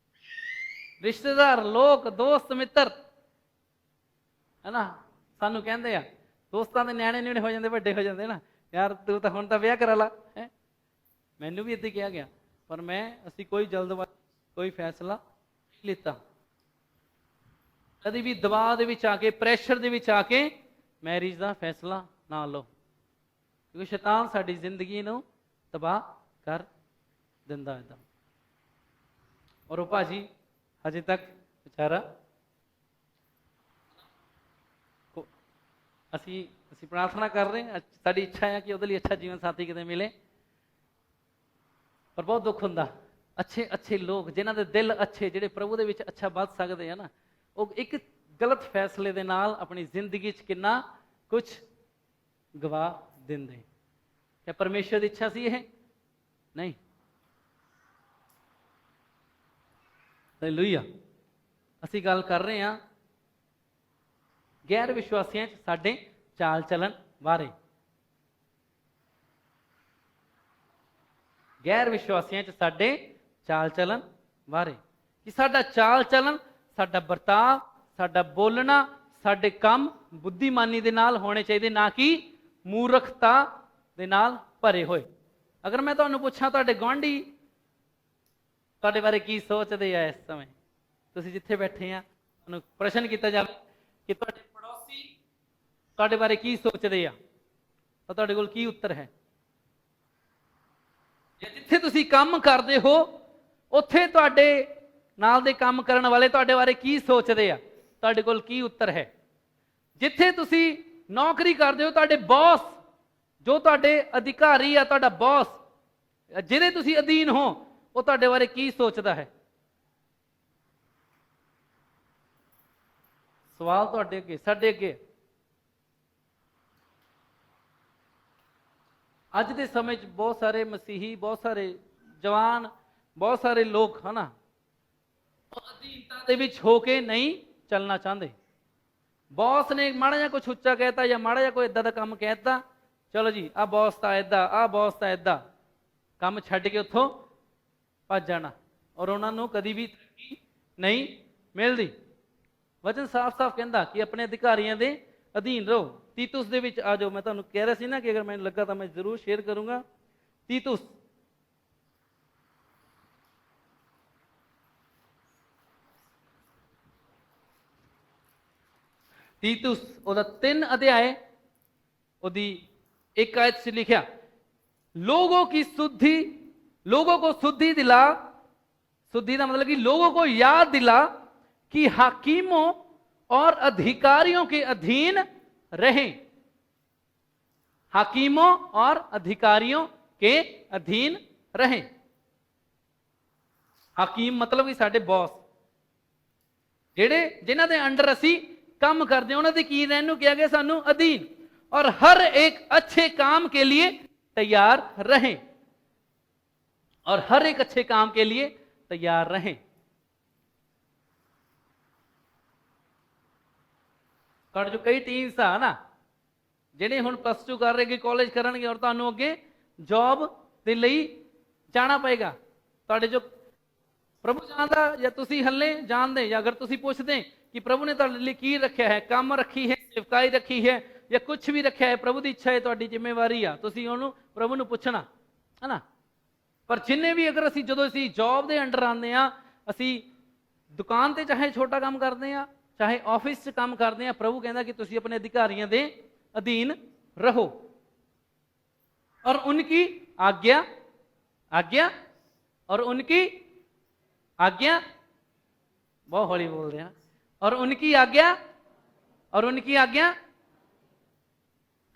ਰਿਸ਼ਤੇਦਾਰ, ਲੋਕ, ਦੋਸਤ, ਮਿੱਤਰ ਹੈ ਨਾ ਸਾਨੂੰ ਕਹਿੰਦੇ ਆ, ਦੋਸਤਾਂ ਦੇ ਨਿਆਣੇ ਹੋ ਜਾਂਦੇ, ਵੱਡੇ ਹੋ ਜਾਂਦੇ ਨਾ, ਯਾਰ ਤੂੰ ਤਾਂ ਹੁਣ ਤਾਂ ਵਿਆਹ ਕਰਾ ਲਾ। ਮੈਨੂੰ ਵੀ ਇੱਦਾਂ ਕਿਹਾ ਗਿਆ, ਪਰ ਅਸੀਂ ਕੋਈ ਜਲਦਬਾਜ਼ੀ, ਕੋਈ ਫੈਸਲਾ ਨਹੀਂ ਲਿੱਤਾ। ਕਦੇ ਵੀ ਦਬਾਅ ਦੇ ਵਿੱਚ ਆ ਕੇ, ਪ੍ਰੈਸ਼ਰ ਦੇ ਵਿੱਚ ਆ ਕੇ ਮੈਰਿਜ ਦਾ ਫੈਸਲਾ ਨਾ ਲਓ, ਕਿਉਂਕਿ ਸ਼ੈਤਾਨ ਸਾਡੀ ਜ਼ਿੰਦਗੀ ਨੂੰ ਤਬਾਹ ਕਰ ਦਿੰਦਾ ਇੱਦਾਂ। ਔਰ ਉਹ ਭਾਜੀ ਹਜੇ ਤੱਕ ਵਿਚਾਰਾ, ਅਸੀਂ ਪ੍ਰਾਰਥਨਾ ਕਰ ਰਹੇ ਹਾਂ, ਸਾਡੀ ਇੱਛਾ ਹੈ ਕਿ ਉਹਦੇ ਲਈ ਅੱਛਾ ਜੀਵਨ ਸਾਥੀ ਕਿਤੇ ਮਿਲੇ। ਪਰ ਬਹੁਤ ਦੁੱਖ ਹੁੰਦਾ, ਅੱਛੇ ਲੋਕ ਜਿਨ੍ਹਾਂ ਦੇ ਦਿਲ ਅੱਛੇ, ਜਿਹੜੇ ਪ੍ਰਭੂ ਦੇ ਵਿੱਚ ਅੱਛਾ ਵੱਧ ਸਕਦੇ ਆ ਨਾ, ਉਹ ਇੱਕ ਗਲਤ ਫੈਸਲੇ ਦੇ ਨਾਲ ਆਪਣੀ ਜ਼ਿੰਦਗੀ 'ਚ ਕਿੰਨਾ ਕੁਝ ਗਵਾ ਦਿੰਦੇ। ਕਿ ਪਰਮੇਸ਼ਰ ਦੀ ਇੱਛਾ ਸੀ ਇਹ? ਨਹੀਂ। ਹਾਲੇਲੂਇਆ। ਅਸੀਂ ਗੱਲ ਕਰ ਰਹੇ ਹਾਂ ਗੈਰ ਵਿਸ਼ਵਾਸੀਆਂ 'ਚ ਸਾਡੇ ਚਾਲ ਚੱਲਣ ਬਾਰੇ। ਗੈਰ ਵਿਸ਼ਵਾਸੀਆਂ 'ਚ ਸਾਡੇ ਚਾਲ ਚੱਲਣ ਬਾਰੇ, ਕਿ ਸਾਡਾ ਚਾਲ ਚੱਲਣ, ਸਾਡਾ ਵਰਤਾਅ, ਸਾਡਾ ਬੋਲਣਾ, ਸਾਡੇ ਕੰਮ ਬੁੱਧੀਮਾਨੀ ਦੇ ਨਾਲ ਹੋਣੇ ਚਾਹੀਦੇ, ਨਾ ਕਿ ਮੂਰਖਤਾ ਦੇ ਨਾਲ ਭਰੇ ਹੋਏ। ਅਗਰ ਮੈਂ ਤੁਹਾਨੂੰ ਪੁੱਛਾਂ ਤੁਹਾਡੇ ਗੁਆਂਢੀ ਤੁਹਾਡੇ ਬਾਰੇ ਕੀ ਸੋਚਦੇ ਆ ਇਸ ਸਮੇਂ, ਤੁਸੀਂ ਜਿੱਥੇ ਬੈਠੇ ਆ ਤੁਹਾਨੂੰ ਪ੍ਰਸ਼ਨ ਕੀਤਾ ਜਾਵੇ ਕਿ ਤੁਹਾਡੇ ਪੜੋਸੀ ਤੁਹਾਡੇ ਬਾਰੇ ਕੀ ਸੋਚਦੇ ਆ, ਤਾਂ ਤੁਹਾਡੇ ਕੋਲ ਕੀ ਉੱਤਰ ਹੈ? ਜਿੱਥੇ ਤੁਸੀਂ ਕੰਮ ਕਰਦੇ ਹੋ ਉੱਥੇ ਤੁਹਾਡੇ ਨਾਲ ਦੇ ਕੰਮ ਕਰਨ ਵਾਲੇ ਤੁਹਾਡੇ ਬਾਰੇ ਕੀ ਸੋਚਦੇ ਆ, ਤੁਹਾਡੇ ਕੋਲ ਕੀ ਉੱਤਰ ਹੈ? ਜਿੱਥੇ ਤੁਸੀਂ ਨੌਕਰੀ ਕਰਦੇ ਹੋ ਤੁਹਾਡੇ ਬੌਸ, ਜੋ ਤੁਹਾਡੇ ਅਧਿਕਾਰੀ ਆ, ਤੁਹਾਡਾ ਬੌਸ ਜਿਹਦੇ ਤੁਸੀਂ ਅਧੀਨ ਹੋ, ਉਹ ਤੁਹਾਡੇ ਬਾਰੇ ਕੀ ਸੋਚਦਾ ਹੈ? ਸਵਾਲ ਤੁਹਾਡੇ ਅੱਗੇ, ਸਾਡੇ ਅੱਗੇ। ਅੱਜ ਦੇ ਸਮੇਂ 'ਚ ਬਹੁਤ ਸਾਰੇ ਮਸੀਹੀ, ਬਹੁਤ ਸਾਰੇ ਜਵਾਨ, ਬਹੁਤ ਸਾਰੇ ਲੋਕ ਹਨਾ ਅਧੀਨਤਾ ਦੇ ਵਿੱਚ ਹੋ ਕੇ ਨਹੀਂ ਚੱਲਣਾ ਚਾਹੁੰਦੇ। ਬੌਸ ਨੇ ਮਾੜਾ ਜਿਹਾ ਕੁਛ ਉੱਚਾ ਕਹਿਤਾ ਜਾਂ ਮਾੜਾ ਜਿਹਾ ਕੋਈ ਇਦਾਂ ਦਾ ਕੰਮ ਕਹਿਤਾ, ਚਲੋ ਜੀ ਆਹ ਬੌਸ ਤਾਂ ਇਦਾਂ, ਆਹ ਬੌਸ ਤਾਂ ਇਦਾਂ, ਕੰਮ ਛੱਡ ਕੇ ਉੱਥੋਂ ਭੱਜ ਜਾਣਾ, ਔਰ ਉਹਨਾਂ ਨੂੰ ਕਦੀ ਵੀ ਤਰੱਕੀ ਨਹੀਂ ਮਿਲਦੀ। ਵਚਨ ਸਾਫ਼-ਸਾਫ਼ ਕਹਿੰਦਾ ਕਿ ਆਪਣੇ ਅਧਿਕਾਰੀਆਂ ਦੇ ਅਧੀਨ ਰਹੋ। ਤੀਤੁਸ ਦੇ ਵਿੱਚ ਆ ਜਾਓ, ਮੈਂ ਤੁਹਾਨੂੰ ਕਹਿ ਰਿਹਾ ਸੀ ਨਾ ਕਿ ਅਗਰ ਮੈਨੂੰ ਲੱਗਾ ਤਾਂ ਮੈਂ ਜ਼ਰੂਰ ਸ਼ੇਅਰ ਕਰੂੰਗਾ। ਤੀਤੁਸ ਉਹਦਾ 3 ਅਧਿਆਏ ਉਹਦੀ 1 ਆयत 'ਚ ਲਿਖਿਆ, लोगों की शुद्धि, लोगों को शुद्धि दिला, शुद्धि का मतलब कि लोगों को याद दिला कि हाकिमों और अधिकारियों के अधीन रहें, हाकिमों और अधिकारियों के अधीन रहें। हाकिम मतलब कि साडे बॉस, जेड़े जिन्हां दे अंडर असी काम करते हैं, उन्होंने की रहने को किया गया सानू अधीन, और हर एक अच्छे काम के लिए तैयार रहें, और हर एक अच्छे काम के लिए तैयार रहें। जो कई टीम्स आ ना ਜਿਹੜੇ ਹੁਣ ਪਲੱਸ 2 ਕਰ ਰਹੇ, ਕਾਲਜ ਕਰਨਗੇ, ਔਰ ਤੁਹਾਨੂੰ ਅੱਗੇ ਜੌਬ ਦੇ ਲਈ ਜਾਣਾ ਪਏਗਾ। ਤੁਹਾਡੇ ਜੋ ਪ੍ਰਭੂ ਜਾਣਦਾ ਜਾਂ ਤੁਸੀਂ ਹੱਲੇ ਜਾਣਦੇ, ਜਾਂ ਅਗਰ ਤੁਸੀਂ ਪੁੱਛਦੇ ਕਿ ਪ੍ਰਭੂ ਨੇ ਤੁਹਾਡੇ ਲਈ ਕੀ ਰੱਖਿਆ ਹੈ, ਕੰਮ ਰੱਖੀ ਹੈ, ਸੇਵਕਾਈ ਰੱਖੀ ਹੈ, ਜਾਂ ਕੁਛ ਵੀ ਰੱਖਿਆ ਹੈ, ਪ੍ਰਭੂ ਦੀ ਇੱਛਾ ਹੈ, ਤੁਹਾਡੀ ਜ਼ਿੰਮੇਵਾਰੀ ਆ, ਤੁਸੀਂ ਉਹਨੂੰ ਪ੍ਰਭੂ ਨੂੰ ਪੁੱਛਣਾ ਹੈ ਨਾ। ਪਰ ਜਿੰਨੇ ਵੀ ਅਗਰ ਅਸੀਂ ਜਦੋਂ ਅਸੀਂ ਜੌਬ ਦੇ ਅੰਡਰ ਆਉਂਦੇ ਹਾਂ, ਅਸੀਂ ਦੁਕਾਨ ਤੇ ਚਾਹੇ ਛੋਟਾ ਕੰਮ ਕਰਦੇ ਹਾਂ, ਚਾਹੇ ਆਫਿਸ 'ਚ ਕੰਮ ਕਰਦੇ ਹਾਂ, ਪ੍ਰਭੂ ਕਹਿੰਦਾ कि ਤੁਸੀਂ अपने अधिकारियों के अधीन रहो और उनकी आज्ञा आज्ञा और उनकी आज्ञा, बहुत हौली बोल रहे हैं, और उनकी आज्ञा और उनकी आज्ञा।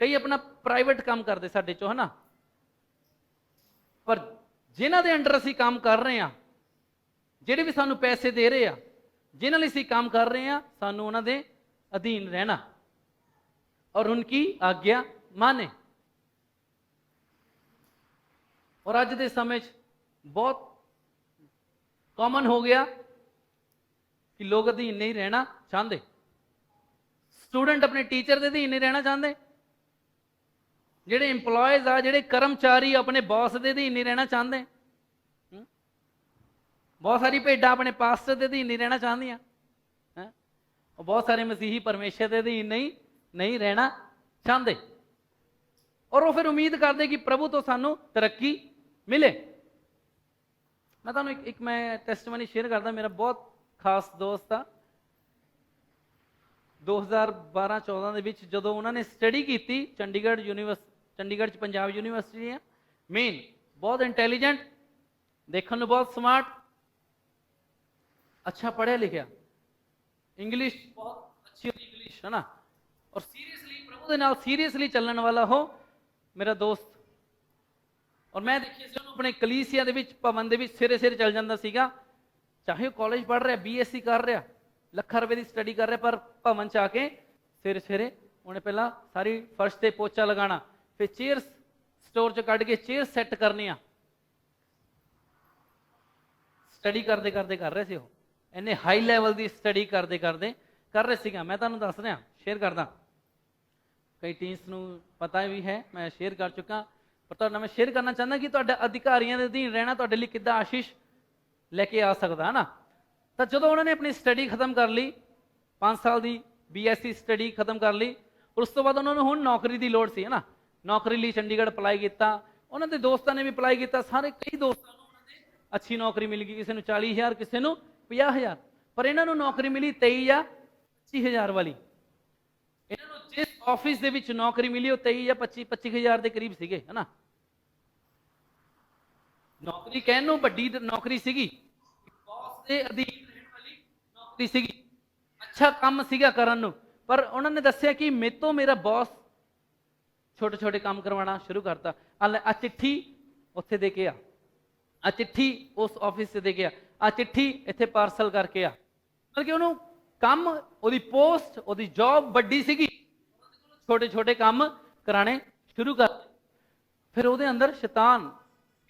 कई अपना प्राइवेट काम करते साडे चो है ना, पर जिन्हां दे अंडर असीं काम कर रहे हैं, ਜਿਹੜੇ ਵੀ ਸਾਨੂੰ ਪੈਸੇ ਦੇ ਰਹੇ ਆ, जिन्हां ਲਈ ਅਸੀਂ काम कर रहे हैं, सानू उन्हां दे अधीन रहना और उनकी आज्ञा माने। और अज के समय बहुत कॉमन हो गया कि लोग अधीन नहीं रहना चाहते। स्टूडेंट अपने टीचर के अधीन नहीं रहना चाहते, जेडे इंपलॉयज आ, जेडे कर्मचारी अपने बॉस के अधीन नहीं रहना चाहते। बहुत सारी भेडा अपने पास्टर के अधीन नहीं रहना चाहदियां, और बहुत सारे मसीही परमेश्वर के अधीन नहीं रहना चाहते, और वो फिर उम्मीद करते कि प्रभु तो सानू तरक्की मिले। मैं तुहानू एक मैं टेस्टमनी शेयर करदा। मेरा बहुत खास दोस्त था, 2012-14 ਦੇ ਵਿੱਚ ਜਦੋਂ ਉਹਨਾਂ ਨੇ ਸਟੱਡੀ ਕੀਤੀ ਚੰਡੀਗੜ੍ਹ ਯੂਨੀਵਰਸਿਟੀ, ਚੰਡੀਗੜ੍ਹ 'ਚ ਪੰਜਾਬ ਯੂਨੀਵਰਸਿਟੀ ਹੈ ਮੇਨ, ਬਹੁਤ ਇੰਟੈਲੀਜੈਂਟ, ਦੇਖਣ ਨੂੰ ਬਹੁਤ ਸਮਾਰਟ, अच्छा पढ़िया लिखा, इंग्लिश बहुत अच्छी होती इंग्लिश है ना, और सीरियसली प्रभु के नाल सीरियसली चलने वाला हो मेरा दोस्त। और मैं देखिए से अपने कलीसिया दे विच भवन दे विच सिरे सिरे चल जाता सीगा, चाहे कॉलेज पढ़ रहा, BSc कर रहा, ਲੱਖਾਂ रुपए की स्टडी कर रहा, पर भवन च आके सिरे सिरे उन्हें पहला सारी फर्श से पोचा लगाना, फिर चेयर्स स्टोर च कढ़ के चेयर सैट करनी, स्टडी करते करते कर रहे थे वो, इन्ने हाई लैवल की स्टडी करते करते कर रहे थे। मैं तुहानू दस रहा, शेयर करदा, कई टीम्स नू पता भी है, मैं शेयर कर चुका, पर तुहाडे मैं शेयर करना चाहता कि तुहाडे अधिकारियों के अधीन रहना तुहाडे लई किद्दां आशीष लेके आ सकदा है ना। तो जो उन्होंने अपनी स्टडी खत्म कर ली, 5 साल की BSc ਸਟੱਡੀ ਖਤਮ ਕਰ ਲਈ। ਉਸ ਤੋਂ ਬਾਅਦ ਉਹਨਾਂ ਨੂੰ ਹੁਣ ਨੌਕਰੀ ਦੀ ਲੋੜ ਸੀ, ਹੈ ਨਾ। ਨੌਕਰੀ ਲਈ ਚੰਡੀਗੜ੍ਹ ਅਪਲਾਈ ਕੀਤਾ, ਉਹਨਾਂ ਦੇ ਦੋਸਤਾਂ ਨੇ ਵੀ ਅਪਲਾਈ ਕੀਤਾ, ਸਾਰੇ ਕਈ ਦੋਸਤਾਂ ਨੂੰ ਉਹਨਾਂ ਦੇ ਅੱਛੀ ਨੌਕਰੀ ਮਿਲ ਗਈ, ਕਿਸੇ ਨੂੰ 40,000, ਕਿਸੇ ਨੂੰ 50,000, ਪਰ ਇਹਨਾਂ ਨੂੰ ਨੌਕਰੀ ਮਿਲੀ 23 ਜਾਂ 25,000 ਵਾਲੀ। ਇਹਨਾਂ ਨੂੰ ਜਿਸ ਆਫਿਸ ਦੇ ਵਿੱਚ ਨੌਕਰੀ ਮਿਲੀ ਉਹ 23 ਜਾਂ 25,000 ਦੇ ਕਰੀਬ ਸੀਗੇ, ਹੈ ਨਾ। ਨੌਕਰੀ ਕਹਿਣ ਨੂੰ ਵੱਡੀ ਨੌਕਰੀ ਸੀਗੀ, ਬੌਸ ਦੇ ਅਧੀਨ ਰਹਿਣ ਵਾਲੀ ਨੌਕਰੀ ਸੀਗੀ, ਅੱਛਾ ਕੰਮ ਸੀਗਾ ਕਰਨ ਨੂੰ। ਪਰ ਉਹਨਾਂ ਨੇ ਦੱਸਿਆ ਕਿ ਮੇਰੇ ਤੋਂ ਮੇਰਾ ਬੌਸ ਛੋਟੇ ਛੋਟੇ ਕੰਮ ਕਰਵਾਉਣਾ ਸ਼ੁਰੂ ਕਰਤਾ। ਆ ਚਿੱਠੀ ਉੱਥੇ ਦੇ ਕੇ ਆ ਚਿੱਠੀ ਉਸ ਆਫਿਸ 'ਚ ਦੇ ਕੇ ਆ ਚਿੱਠੀ ਇੱਥੇ ਪਾਰਸਲ ਕਰਕੇ ਆ। ਮਤਲਬ ਕਿ ਉਹਨੂੰ ਕੰਮ, ਉਹਦੀ ਪੋਸਟ, ਉਹਦੀ ਜੌਬ ਵੱਡੀ ਸੀਗੀ, ਛੋਟੇ ਛੋਟੇ ਕੰਮ ਕਰਾਣੇ ਸ਼ੁਰੂ ਕਰਤੇ। ਫਿਰ ਉਹਦੇ ਅੰਦਰ ਸ਼ੈਤਾਨ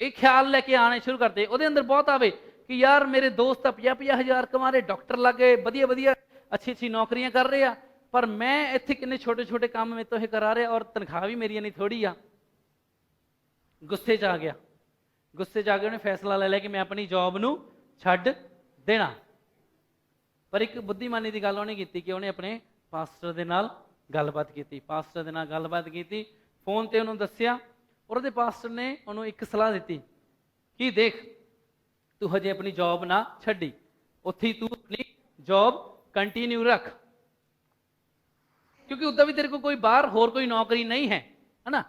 ਇਹ ਖਿਆਲ ਲੈ ਕੇ ਆਣੇ ਸ਼ੁਰੂ ਕਰਦੇ, ਉਹਦੇ ਅੰਦਰ ਬਹੁਤ ਆਵੇ ਕਿ ਯਾਰ ਮੇਰੇ ਦੋਸਤ ਤਾਂ 50,000 ਕਮਾ ਰਹੇ, ਡਾਕਟਰ ਲੱਗ ਗਏ, ਵਧੀਆ ਵਧੀਆ ਅੱਛੀ ਅੱਛੀ ਨੌਕਰੀਆਂ ਕਰ ਰਹੇ ਆ, ਪਰ ਮੈਂ ਇੱਥੇ ਕਿੰਨੇ ਛੋਟੇ ਛੋਟੇ ਕੰਮ ਮੇਰੇ ਤੋਂ ਇਹ ਕਰਾ ਰਿਹਾ, ਔਰ ਤਨਖਾਹ ਵੀ ਮੇਰੀ ਨਹੀਂ ਥੋੜੀ ਆ। ਗੁੱਸੇ 'ਚ ਆ ਗਿਆ, ਗੁੱਸੇ 'ਚ ਆ ਕੇ ਉਹਨੇ ਫੈਸਲਾ ਲੈ ਲਿਆ ਕਿ ਮੈਂ ਆਪਣੀ ਜੌਬ ਨੂੰ ਛੱਡ ਦੇਣਾ। ਪਰ ਇੱਕ ਬੁੱਧੀਮਾਨੀ ਦੀ ਗੱਲ ਉਹਨੇ ਕੀਤੀ ਕਿ ਉਹਨੇ ਆਪਣੇ ਪਾਸਟਰ ਦੇ ਨਾਲ ਗੱਲਬਾਤ ਕੀਤੀ, ਪਾਸਟਰ ਦੇ ਨਾਲ ਗੱਲਬਾਤ ਕੀਤੀ, ਫੋਨ ਤੇ ਉਹਨੂੰ ਦੱਸਿਆ, ਔਰ ਉਹਦੇ ਪਾਸਟਰ ਨੇ ਉਹਨੂੰ ਇੱਕ ਸਲਾਹ ਦਿੱਤੀ ਕਿ ਦੇਖ ਤੂੰ ਹਜੇ ਆਪਣੀ ਜੌਬ ਨਾ ਛੱਡੀ, ਉੱਥੇ ਹੀ ਤੂੰ ਆਪਣੀ ਜੌਬ ਕੰਟੀਨਿਊ ਰੱਖ, ਕਿਉਂਕਿ ਉੱਦਾਂ ਵੀ ਤੇਰੇ ਕੋਲ ਕੋਈ ਬਾਹਰ ਹੋਰ ਕੋਈ ਨੌਕਰੀ ਨਹੀਂ ਹੈ, ਹੈ ਨਾ।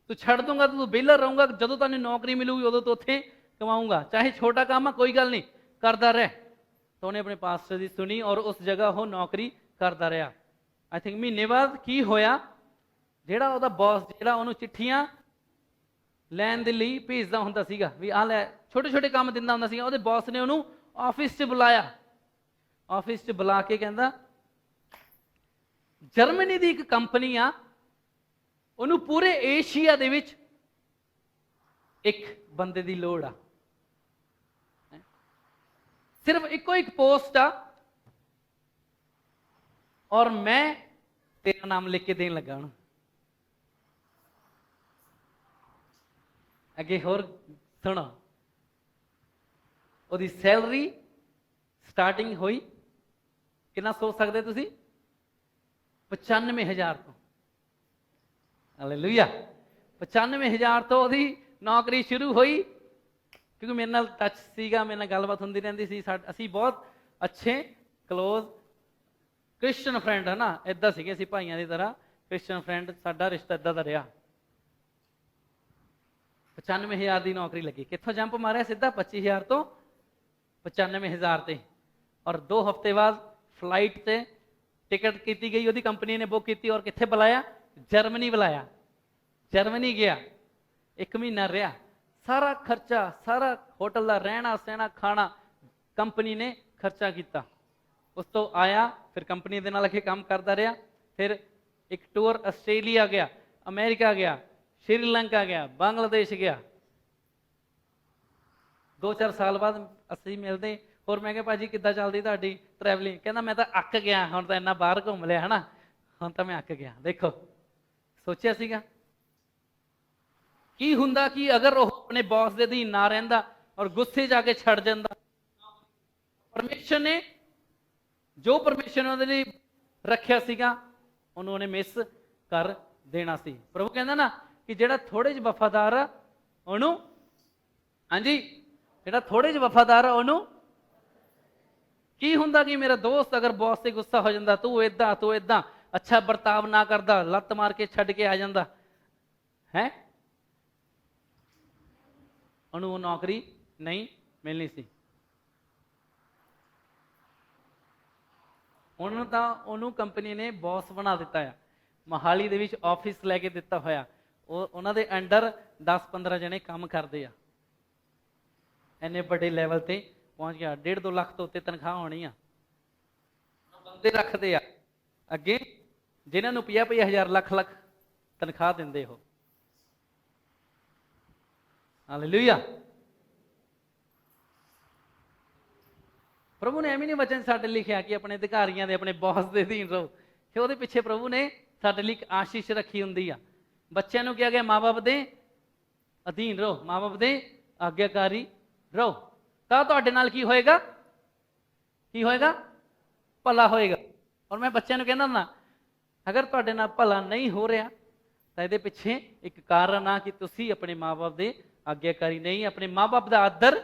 ਤੂੰ ਛੱਡ ਦੂੰਗਾ ਤੂੰ ਵਿਹਲਾ ਰਹੂੰਗਾ, ਜਦੋਂ ਤੈਨੂੰ ਨੌਕਰੀ ਮਿਲੂਗੀ ਉਦੋਂ ਤੋਂ ਉੱਥੇ ਕਮਾਊਂਗਾ, ਚਾਹੇ ਛੋਟਾ ਕੰਮ ਆ ਕੋਈ ਗੱਲ ਨਹੀਂ, ਕਰਦਾ ਰਹਿ। ਤਾਂ ਉਹਨੇ ਆਪਣੇ ਪਾਸਟਰ ਦੀ ਸੁਣੀ ਔਰ ਉਸ ਜਗ੍ਹਾ ਉਹ ਨੌਕਰੀ ਕਰਦਾ ਰਿਹਾ। ਆਈ ਥਿੰਕ ਮਹੀਨੇ ਬਾਅਦ ਕੀ ਹੋਇਆ, ਜਿਹੜਾ ਉਹਦਾ ਬੌਸ ਜਿਹੜਾ ਉਹਨੂੰ ਚਿੱਠੀਆਂ ਲੈਣ ਦੇ ਲਈ ਭੇਜਦਾ ਹੁੰਦਾ ਸੀਗਾ, ਵੀ ਆਹ ਲੈ, ਛੋਟੇ ਛੋਟੇ ਕੰਮ ਦਿੰਦਾ ਹੁੰਦਾ ਸੀਗਾ, ਉਹਦੇ ਬੌਸ ਨੇ ਉਹਨੂੰ ਆਫਿਸ 'ਚ ਬੁਲਾਇਆ। ਆਫਿਸ 'ਚ ਬੁਲਾ ਕੇ ਕਹਿੰਦਾ ਜਰਮਨੀ ਦੀ ਇੱਕ ਕੰਪਨੀ ਆ, ਉਹਨੂੰ ਪੂਰੇ ਏਸ਼ੀਆ ਦੇ ਵਿੱਚ ਇੱਕ ਬੰਦੇ ਦੀ ਲੋੜ ਆ, ਸਿਰਫ ਇੱਕੋ ਇੱਕ ਪੋਸਟ ਆ, ਔਰ ਮੈਂ ਤੇਰਾ ਨਾਮ ਲਿਖ ਕੇ ਦੇਣ ਲੱਗਾ ਉਹਨੂੰ। ਅੱਗੇ ਹੋਰ ਸੁਣੋ, ਉਹਦੀ ਸੈਲਰੀ ਸਟਾਰਟਿੰਗ ਹੋਈ, ਕਿੰਨਾ ਸੋਚ ਸਕਦੇ ਤੁਸੀਂ, 95,000 ਤੋਂ। ਹਾਲੇਲੂਇਆ, 95,000 ਤੋਂ ਉਹਦੀ ਨੌਕਰੀ ਸ਼ੁਰੂ ਹੋਈ। ਕਿਉਂਕਿ ਮੇਰੇ ਨਾਲ ਟੱਚ ਸੀਗਾ, ਮੇਰੇ ਨਾਲ ਗੱਲਬਾਤ ਹੁੰਦੀ ਰਹਿੰਦੀ ਸੀ, ਅਸੀਂ ਬਹੁਤ ਅੱਛੇ ਕਲੋਜ਼ ਕ੍ਰਿਸਚਨ ਫਰੈਂਡ, ਹੈ ਨਾ, ਇੱਦਾਂ ਸੀਗੇ ਅਸੀਂ ਭਾਈਆਂ ਦੀ ਤਰ੍ਹਾਂ ਕ੍ਰਿਸਚਨ ਫਰੈਂਡ, ਸਾਡਾ ਰਿਸ਼ਤਾ ਇੱਦਾਂ ਦਾ ਰਿਹਾ। 95,000 ਦੀ ਨੌਕਰੀ ਲੱਗੀ, ਕਿੱਥੋਂ ਜੰਪ ਮਾਰਿਆ ਸਿੱਧਾ 25,000 ਤੋਂ 95,000 ਤੇ। ਔਰ 2 ਹਫ਼ਤੇ ਬਾਅਦ ਫਲਾਈਟ ਤੇ ਟਿਕਟ ਕੀਤੀ ਗਈ, ਉਹਦੀ ਕੰਪਨੀ ਨੇ ਬੁੱਕ ਕੀਤੀ, ਔਰ ਕਿੱਥੇ ਬੁਲਾਇਆ, ਜਰਮਨੀ ਬੁਲਾਇਆ। ਜਰਮਨੀ ਗਿਆ, 1 ਮਹੀਨਾ ਰਿਹਾ, ਸਾਰਾ ਖਰਚਾ, ਸਾਰਾ ਹੋਟਲ ਦਾ ਰਹਿਣਾ ਸਹਿਣਾ ਖਾਣਾ ਕੰਪਨੀ ਨੇ ਖਰਚਾ ਕੀਤਾ। ਉਸ ਤੋਂ ਆਇਆ, ਫਿਰ ਕੰਪਨੀ ਦੇ ਨਾਲ ਅੱਗੇ ਕੰਮ ਕਰਦਾ ਰਿਹਾ, ਫਿਰ ਇੱਕ ਟੂਰ ਆਸਟ੍ਰੇਲੀਆ ਗਿਆ, ਅਮਰੀਕਾ ਗਿਆ, ਸ਼੍ਰੀਲੰਕਾ ਗਿਆ, ਬੰਗਲਾਦੇਸ਼ ਗਿਆ। 2-4 ਸਾਲ ਬਾਅਦ ਅਸੀਂ ਮਿਲਦੇ, ਹੋਰ ਮੈਂ ਕਿਹਾ ਭਾਜੀ ਕਿੱਦਾਂ ਚੱਲਦੀ ਤੁਹਾਡੀ ਟਰੈਵਲਿੰਗ, ਕਹਿੰਦਾ ਮੈਂ ਤਾਂ ਅੱਕ ਗਿਆ, ਹੁਣ ਤਾਂ ਇੰਨਾ ਬਾਹਰ ਘੁੰਮ ਲਿਆ, ਹੈ ਨਾ, ਹੁਣ ਤਾਂ ਮੈਂ ਅੱਕ ਗਿਆ। ਦੇਖੋ ਸੋਚਿਆ ਸੀਗਾ ਕੀ ਹੁੰਦਾ ਕਿ ਅਗਰ ਉਹ ਆਪਣੇ ਬੌਸ ਦੇ ਅਧੀਨ ਨਾ ਰਹਿੰਦਾ ਔਰ ਗੁੱਸੇ ਜਾ ਕੇ ਛੱਡ ਜਾਂਦਾ। ਪਰਮੇਸ਼ਰ ਨੇ ਜੋ ਪਰਮੇਸ਼ਰ ਨੇ ਉਹਦੇ ਲਈ ਰੱਖਿਆ ਸੀਗਾ ਉਹਨੂੰ ਉਹਨੇ ਮਿਸ ਕਰ ਦੇਣਾ ਸੀ। ਪ੍ਰਭੂ ਕਹਿੰਦਾ ਨਾ ਕਿ ਜਿਹੜਾ ਥੋੜੇ ਜਿਹੇ ਵਫਾਦਾਰ ਆ ਉਹਨੂੰ, ਹਾਂਜੀ, ਜਿਹੜਾ ਥੋੜੇ ਜਿਹੇ ਵਫਾਦਾਰ ਆ ਉਹਨੂੰ, ਕੀ ਹੁੰਦਾ ਕਿ ਮੇਰਾ ਦੋਸਤ ਅਗਰ ਬੌਸ ਤੇ ਗੁੱਸਾ ਹੋ ਜਾਂਦਾ, ਤੂੰ ਏਦਾਂ ਅੱਛਾ ਵਰਤਾਵ ਨਾ ਕਰਦਾ, ਲੱਤ ਮਾਰ ਕੇ ਛੱਡ ਕੇ ਆ ਜਾਂਦਾ ਹੈ, ਉਹਨੂੰ ਉਹ ਨੌਕਰੀ ਨਹੀਂ ਮਿਲਣੀ ਸੀ। ਹੁਣ ਤਾਂ ਉਹਨੂੰ ਕੰਪਨੀ ਨੇ ਬੌਸ ਬਣਾ ਦਿੱਤਾ ਆ, ਮੋਹਾਲੀ ਦੇ ਵਿੱਚ ਆਫਿਸ ਲੈ ਕੇ ਦਿੱਤਾ ਹੋਇਆ, ਉਹ ਉਹਨਾਂ ਦੇ ਅੰਡਰ 10-15 ਜਣੇ ਕੰਮ ਕਰਦੇ ਆ, ਇੰਨੇ ਵੱਡੇ ਲੈਵਲ ਤੇ ਪਹੁੰਚ ਗਿਆ। 1.5-2 ਲੱਖ ਤੋਂ ਉੱਤੇ ਤਨਖਾਹ ਹੋਣੀ ਆ, ਬੰਦੇ ਰੱਖਦੇ ਆ ਅੱਗੇ ਜਿਨ੍ਹਾਂ ਨੂੰ 50,000 ਲੱਖ ਤਨਖਾਹ ਦਿੰਦੇ ਹੋ। ਹਾਲੇਲੂਇਆ। ਪ੍ਰਭੂ ਨੇ ਐਵੇਂ ਨਹੀਂ ਵਚਨ ਸਾਡੇ ਲਿਖਿਆ ਕਿ ਆਪਣੇ ਅਧਿਕਾਰੀਆਂ ਦੇ, ਆਪਣੇ ਬੌਸ ਦੇ ਅਧੀਨ ਰਹੋ, ਕਿ ਉਹਦੇ ਪਿੱਛੇ ਪ੍ਰਭੂ ਨੇ ਸਾਡੇ ਲਈ ਇੱਕ ਆਸ਼ੀਸ਼ ਰੱਖੀ ਹੁੰਦੀ ਆ। ਬੱਚਿਆਂ ਨੂੰ ਕਿਹਾ ਗਿਆ ਮਾਂ-ਬਾਪ ਦੇ ਅਧੀਨ ਰਹੋ, ਮਾਂ-ਬਾਪ ਦੇ ਆਗਿਆਕਾਰੀ ਰਹੋ, ਤਾਂ ਤੁਹਾਡੇ ਨਾਲ ਕੀ ਹੋਏਗਾ, ਕੀ ਹੋਏਗਾ, ਭਲਾ ਹੋਏਗਾ। ਔਰ ਮੈਂ ਬੱਚਿਆਂ ਨੂੰ ਕਹਿੰਦਾ ਹੁੰਦਾ, ਅਗਰ ਤੁਹਾਡੇ ਨਾਲ ਭਲਾ ਨਹੀਂ ਹੋ ਰਿਹਾ ਤਾਂ ਇਹਦੇ ਪਿੱਛੇ ਇੱਕ ਕਾਰਨ ਆ ਕਿ ਤੁਸੀਂ ਆਪਣੇ ਮਾਂ-ਬਾਪ ਦੇ ਆਗਿਆਕਾਰੀ ਨਹੀਂ, ਆਪਣੇ ਮਾਂ-ਬਾਪ ਦਾ ਆਦਰ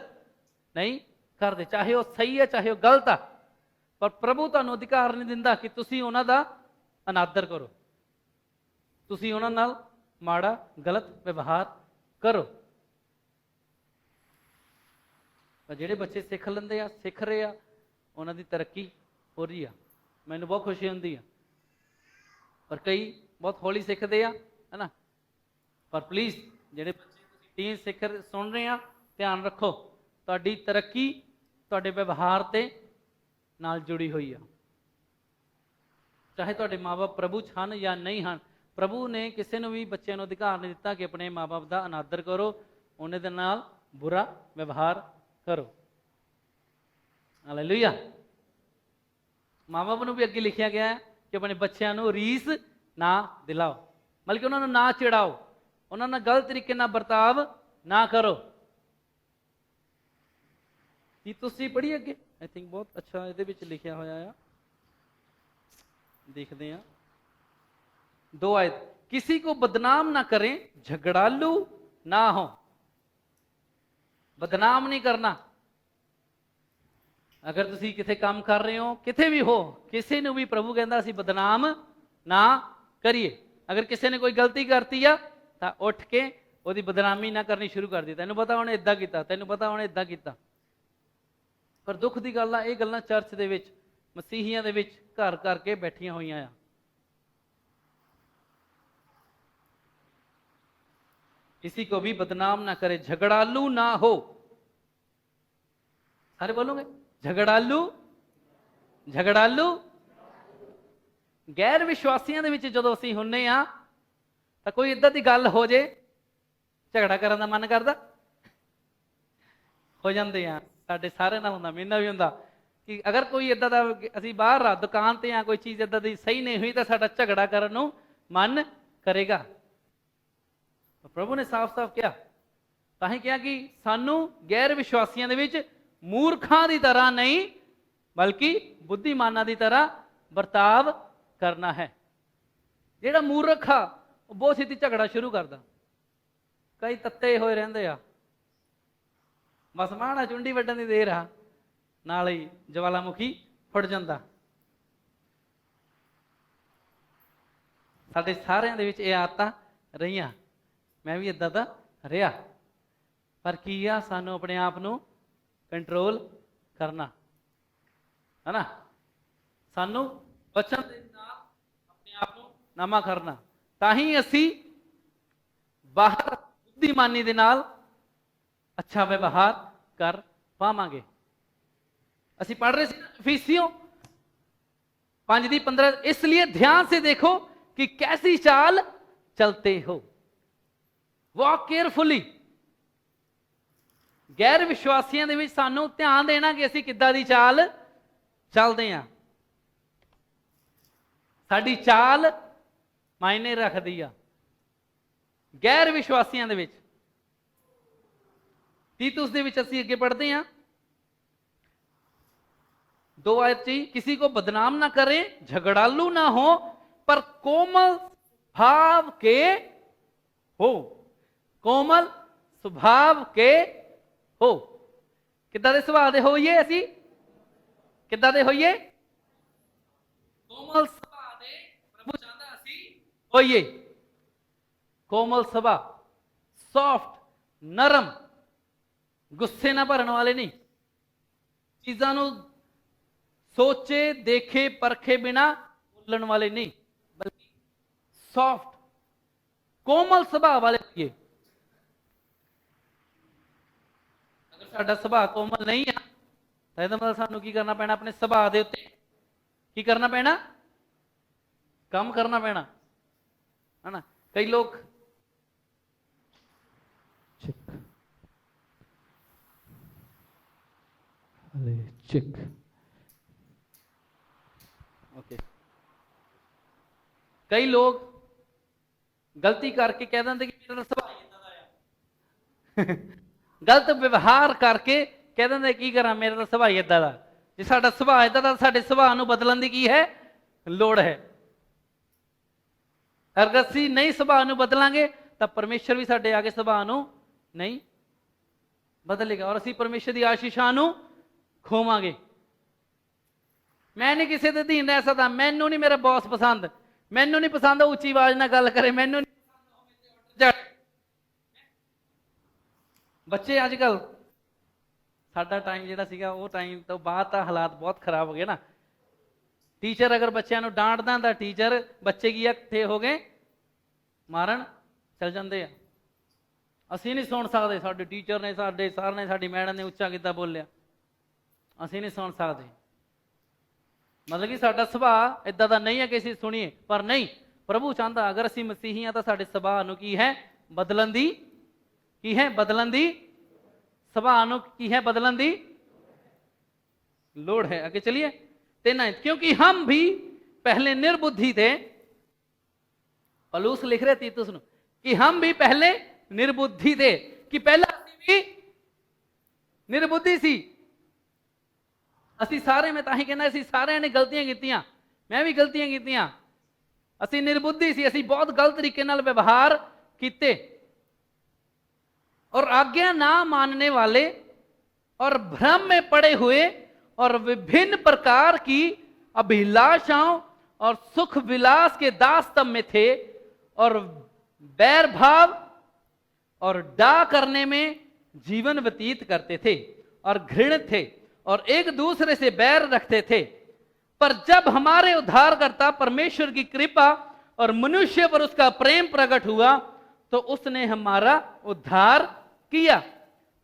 ਨਹੀਂ ਕਰਦੇ, ਚਾਹੇ ਉਹ ਸਹੀ ਹੈ ਚਾਹੇ ਉਹ ਗਲਤ ਆ, ਪਰ ਪ੍ਰਭੂ ਤੁਹਾਨੂੰ ਅਧਿਕਾਰ ਨਹੀਂ ਦਿੰਦਾ ਕਿ ਤੁਸੀਂ ਉਹਨਾਂ ਦਾ ਅਨਾਦਰ ਕਰੋ, ਤੁਸੀਂ ਉਹਨਾਂ ਨਾਲ ਮਾੜਾ ਗਲਤ ਵਿਵਹਾਰ ਕਰੋ। ਪਰ ਜਿਹੜੇ ਬੱਚੇ ਸਿੱਖ ਲੈਂਦੇ ਆ, ਸਿੱਖ ਰਹੇ ਆ, ਉਹਨਾਂ ਦੀ ਤਰੱਕੀ ਹੋ ਰਹੀ ਆ, ਮੈਨੂੰ ਬਹੁਤ ਖੁਸ਼ੀ ਹੁੰਦੀ ਆ। ਪਰ ਕਈ ਬਹੁਤ ਹੌਲੀ ਸਿੱਖਦੇ ਆ, ਹੈ ਨਾ। ਪਰ ਪਲੀਜ਼ ਜਿਹੜੇ ਬੱਚੇ ਤੁਸੀਂ ਟੀਨ ਸੁਣ ਰਹੇ ਆ, ਧਿਆਨ ਰੱਖੋ, ਤੁਹਾਡੀ ਤਰੱਕੀ ਤੁਹਾਡੇ ਵਿਵਹਾਰ ਤੇ ਨਾਲ ਜੁੜੀ ਹੋਈ ਆ। ਚਾਹੇ ਤੁਹਾਡੇ ਮਾਂ-ਬਾਪ ਪ੍ਰਭੂ 'ਚ ਹਨ ਜਾਂ ਨਹੀਂ ਹਨ, ਪ੍ਰਭੂ ਨੇ ਕਿਸੇ ਨੂੰ ਵੀ ਬੱਚਿਆਂ ਨੂੰ ਅਧਿਕਾਰ ਨਹੀਂ ਦਿੱਤਾ ਕਿ ਆਪਣੇ ਮਾਂ-ਬਾਪ ਦਾ ਅਨਾਦਰ ਕਰੋ, ਉਹਨਾਂ ਦੇ ਨਾਲ ਬੁਰਾ ਵਿਵਹਾਰ ਕਰੋ। ਹਾਲੇਲੂਇਆ। ਮਾਂ-ਬਾਪ ਨੂੰ ਵੀ ਅੱਗੇ ਲਿਖਿਆ ਗਿਆ ਹੈ ਕਿ ਆਪਣੇ ਬੱਚਿਆਂ ਨੂੰ ਰੀਸ ਨਾ ਦਿਲਾਓ, ਬਲਕਿ ਉਹਨਾਂ ਨੂੰ ਨਾ ਚਿੜਾਓ, ਉਹਨਾਂ ਨਾਲ ਗਲਤ ਤਰੀਕੇ ਨਾਲ ਵਰਤਾਵ ਨਾ ਕਰੋ। ਕੀ ਤੁਸੀਂ ਪੜ੍ਹੀ ਅੱਗੇ? ਆਈ ਥਿੰਕ ਬਹੁਤ ਅੱਛਾ ਇਹਦੇ ਵਿੱਚ ਲਿਖਿਆ ਹੋਇਆ ਆ, देखते हैं 2 आयत। किसी को बदनाम ना करें, झगड़ालू ना हो। बदनाम नहीं करना। अगर तुसी किथे काम कर रहे हो, किथे भी हो, किसी ने भी प्रभु कहता असीं बदनाम ना करिए। अगर किसी ने कोई गलती करती है तो उठ के ਉਹਦੀ ਬਦਨਾਮੀ ਨਾ ਕਰਨੀ ਸ਼ੁਰੂ ਕਰ ਦਿੱਤੀ, ਤੈਨੂੰ ਪਤਾ ਉਹਨੇ ਇਦਾਂ ਕੀਤਾ, ਤੈਨੂੰ ਪਤਾ ਉਹਨੇ ਇਦਾਂ ਕੀਤਾ। ਪਰ ਦੁੱਖ ਦੀ ਗੱਲ ਆ, ਇਹ ਗੱਲਾਂ ਚਰਚ ਦੇ ਵਿੱਚ, ਮਸੀਹੀਆਂ ਦੇ ਵਿੱਚ ਘਰ ਕਰਕੇ ਬੈਠੀਆਂ ਹੋਈਆਂ ਆ। किसी को भी बदनाम ना करे, झगड़ालू ना हो। सारे बोलोगे झगड़ालू, झगड़ालू। गैर विश्वासियों ਦੇ ਵਿੱਚ ਜਦੋਂ ਅਸੀਂ ਹੁੰਨੇ ਆ ਤਾਂ ਕੋਈ ਇਦਾਂ ਦੀ ਗੱਲ ਹੋ ਜੇ, ਝਗੜਾ ਕਰਨ ਦਾ ਮਨ ਕਰਦਾ, ਹੋ ਜਾਂਦੇ ਆ। ਸਾਡੇ ਸਾਰੇ ਨਾਲ ਹੁੰਦਾ, ਮੈਨੂੰ ਵੀ ਹੁੰਦਾ ਕਿ ਅਗਰ ਕੋਈ ਇਦਾਂ ਦਾ, ਅਸੀਂ ਬਾਹਰ ਆ ਦੁਕਾਨ ਤੇ ਆ, ਕੋਈ ਚੀਜ਼ ਇਦਾਂ ਦੀ ਸਹੀ ਨਹੀਂ ਹੋਈ ਤਾਂ ਸਾਡਾ ਝਗੜਾ ਕਰਨ ਨੂੰ ਮਨ ਕਰੇਗਾ। ਪ੍ਰਭੂ ਨੇ ਸਾਫ਼-ਸਾਫ਼ ਕਿਹਾ, ਤਾਂ ਹੀ ਕਿਹਾ ਕਿ ਸਾਨੂੰ ਗੈਰ ਵਿਸ਼ਵਾਸੀਆਂ ਦੇ ਵਿੱਚ ਮੂਰਖਾਂ ਦੀ ਤਰ੍ਹਾਂ ਨਹੀਂ ਬਲਕਿ ਬੁੱਧੀਮਾਨਾਂ ਦੀ ਤਰ੍ਹਾਂ ਵਰਤਾਵ ਕਰਨਾ ਹੈ। ਜਿਹੜਾ ਮੂਰਖ ਆ ਉਹ ਬਹੁਤ ਛੇਤੀ ਝਗੜਾ ਸ਼ੁਰੂ ਕਰਦਾ। ਕਈ ਤੱਤੇ ਹੋਏ ਰਹਿੰਦੇ ਆ, ਬਸ ਮਾਣਾ ਚੁੰਡੀ ਵੱਢਣ ਦੀ ਦੇਰ ਆ, ਨਾਲ ਹੀ ਜਵਾਲਾਮੁਖੀ ਫੁੱਟ ਜਾਂਦਾ। ਸਾਡੇ ਸਾਰਿਆਂ ਦੇ ਵਿੱਚ ਇਹ ਆਦਤਾਂ ਰਹੀਆਂ, ਮੈਂ ਵੀ ਇਦਾਂ ਦਾ ਰਿਹਾ। ਪਰ ਕੀ ਆ, ਸਾਨੂੰ ਆਪਣੇ ਆਪ ਨੂੰ ਕੰਟਰੋਲ ਕਰਨਾ ਹੈ ਨਾ, ਸਾਨੂੰ ਬਚਨ ਦੇ ਨਾਲ ਆਪਣੇ ਆਪ ਨੂੰ ਨਵਾਂ ਕਰਨਾ, ਤਾਂ ਹੀ ਅਸੀਂ ਬਾਹਰ ਬੁੱਧੀਮਾਨੀ ਦੇ ਨਾਲ अच्छा व्यवहार कर पावांगे। ਅਸੀਂ पढ़ रहे थे इफिसियों 5:15, इसलिए ध्यान से देखो कि कैसी चाल चलते हो, वॉक केयरफुली। गैर विश्वासियों ਦੇ ਵਿੱਚ ਸਾਨੂੰ ਧਿਆਨ ਦੇਣਾ ਕਿ ਅਸੀਂ ਕਿੱਦਾਂ ਦੀ ਚਾਲ ਚੱਲਦੇ ਹਾਂ। ਸਾਡੀ ਚਾਲ ਮਾਇਨੇ ਰੱਖਦੀ ਆ ਗੈਰ ਵਿਸ਼ਵਾਸੀਆਂ ਦੇ ਵਿੱਚ। तीतुस ਦੇ ਵਿੱਚ ਅਸੀਂ ਅੱਗੇ पढ़ते हैं 2 आयत जी, किसी को बदनाम ना करे, झगड़ालू ना हो, पर कोमल भाव के हो। कोमल स्वभाव के हो। किद्दां दे सुभाव दे होइए, असी किद्दां दे होइए? कोमल सुभाव दे प्रभु चाहता असी होइए। कोमल सुभाव, सॉफ्ट, नरम, गुस्से ना भरन वाले नहीं, चीज़ों को सोचे देखे परखे बिना बोलने वाले नहीं, बल्कि सॉफ्ट कोमल स्वभाव वाले होइए। अगर साडा स्वभाव कोमल नहीं है तो इसदा मतलब सानू की करना पैना, अपने स्वभाव के उत्ते की करना पैना, काम करना पैना है ना। कई लोग चेक ओके, कई लोग गलती करके कह देंगे कि मेरा सुभाव इदां दा है। गलत व्यवहार करके कह देंगे की करा, मेरा सुभाव इदां दा। जे साडा सुभाव इदां दा, साडे सुभाव नूं बदलण दी की है ਲੋੜ ਹੈ। ਅਗਰ ਅਸੀਂ ਨਹੀਂ ਸੁਭਾਅ ਨੂੰ ਬਦਲਾਂਗੇ ਤਾਂ ਪਰਮੇਸ਼ਰ ਵੀ ਸਾਡੇ ਆਗੇ ਸੁਭਾਅ ਨੂੰ ਨਹੀਂ ਬਦਲੇਗਾ ਔਰ ਅਸੀਂ ਪਰਮੇਸ਼ਰ ਦੀ ਆਸ਼ੀਸ਼ਾਂ ਨੂੰ ਖੋਵਾਂਗੇ। ਮੈਂ ਨਹੀਂ ਕਿਸੇ ਦੇ ਅਧੀਨ ਰਹਿ ਸਕਦਾ, ਮੈਨੂੰ ਨਹੀਂ ਮੇਰਾ ਬੌਸ ਪਸੰਦ, ਮੈਨੂੰ ਨਹੀਂ ਪਸੰਦ ਉੱਚੀ ਆਵਾਜ਼ ਨਾਲ ਗੱਲ ਕਰੇ, ਮੈਨੂੰ ਨਹੀਂ ਬੱਚੇ ਅੱਜ ਕੱਲ, ਸਾਡਾ ਟਾਈਮ ਜਿਹੜਾ ਸੀਗਾ ਉਹ ਟਾਈਮ ਤੋਂ ਬਾਅਦ ਤਾਂ ਹਾਲਾਤ ਬਹੁਤ ਖਰਾਬ ਹੋ ਗਏ ਨਾ। ਟੀਚਰ ਅਗਰ ਬੱਚਿਆਂ ਨੂੰ ਡਾਂਟਦਾ ਤਾਂ ਟੀਚਰ ਬੱਚੇ ਕੀ ਇਕੱਠੇ ਹੋ ਗਏ ਮਾਰਨ ਚਲ ਜਾਂਦੇ ਆ। ਅਸੀਂ ਨਹੀਂ ਸੁਣ ਸਕਦੇ ਸਾਡੇ ਟੀਚਰ ਨੇ, ਸਾਡੇ ਸਰ ਨੇ, ਸਾਡੀ ਮੈਡਮ ਨੇ ਉੱਚਾ ਕਿੱਦਾਂ ਬੋਲਿਆ, ਅਸੀਂ ਨਹੀਂ ਸੁਣ ਸਕਦੇ। ਮਤਲਬ ਕਿ ਸਾਡਾ ਸੁਭਾਅ ਇਦਾਂ ਦਾ ਨਹੀਂ ਹੈ ਕਿ ਅਸੀਂ ਸੁਣੀਏ, ਪਰ ਨਹੀਂ, ਪ੍ਰਭੂ ਚਾਹੁੰਦਾ ਅਗਰ ਅਸੀਂ ਮਸੀਹੀ ਹਾਂ ਤਾਂ ਸਾਡੇ ਸੁਭਾਅ ਨੂੰ ਕੀ ਹੈ ਬਦਲਣ ਦੀ, ਕੀ ਹੈ ਬਦਲਣ ਦੀ, ਸੁਭਾਅ ਨੂੰ ਕੀ ਹੈ ਬਦਲਣ ਦੀ ਲੋੜ ਹੈ। ਅੱਗੇ ਚलिए 3 क्योंकि हम भी पहले निर्बुद्धि थे, पौलुस लिख रहे तीतुस ਨੂੰ कि हम भी पहले निर्बुद्धि थे, कि पहला ਅਸੀਂ ਵੀ ਨਿਰਬੁੱਧੀ ਸੀ। ਅਸੀਂ ਸਾਰੇ, ਮੈਂ ਤਾਂ ਹੀ ਕਹਿੰਦਾ ਅਸੀਂ ਸਾਰਿਆਂ ਨੇ ਗਲਤੀਆਂ ਕੀਤੀਆਂ, ਮੈਂ ਵੀ ਗਲਤੀਆਂ ਕੀਤੀਆਂ। ਅਸੀਂ ਨਿਰਬੁੱਧੀ ਸੀ, ਅਸੀਂ ਬਹੁਤ ਗਲਤ ਤਰੀਕੇ ਨਾਲ ਵਿਵਹਾਰ ਕੀਤੇ और आज्ञा ना मानने वाले और भ्रम में पड़े हुए और विभिन्न प्रकार की अभिलाषाओं और सुख विलास के दास्तव में थे और बैर भाव और डा करने में जीवन व्यतीत करते थे और घृणित थे और एक दूसरे से बैर रखते थे। पर जब हमारे उद्धारकर्ता परमेश्वर की कृपा और मनुष्य पर उसका प्रेम प्रकट हुआ तो उसने हमारा उद्धार किया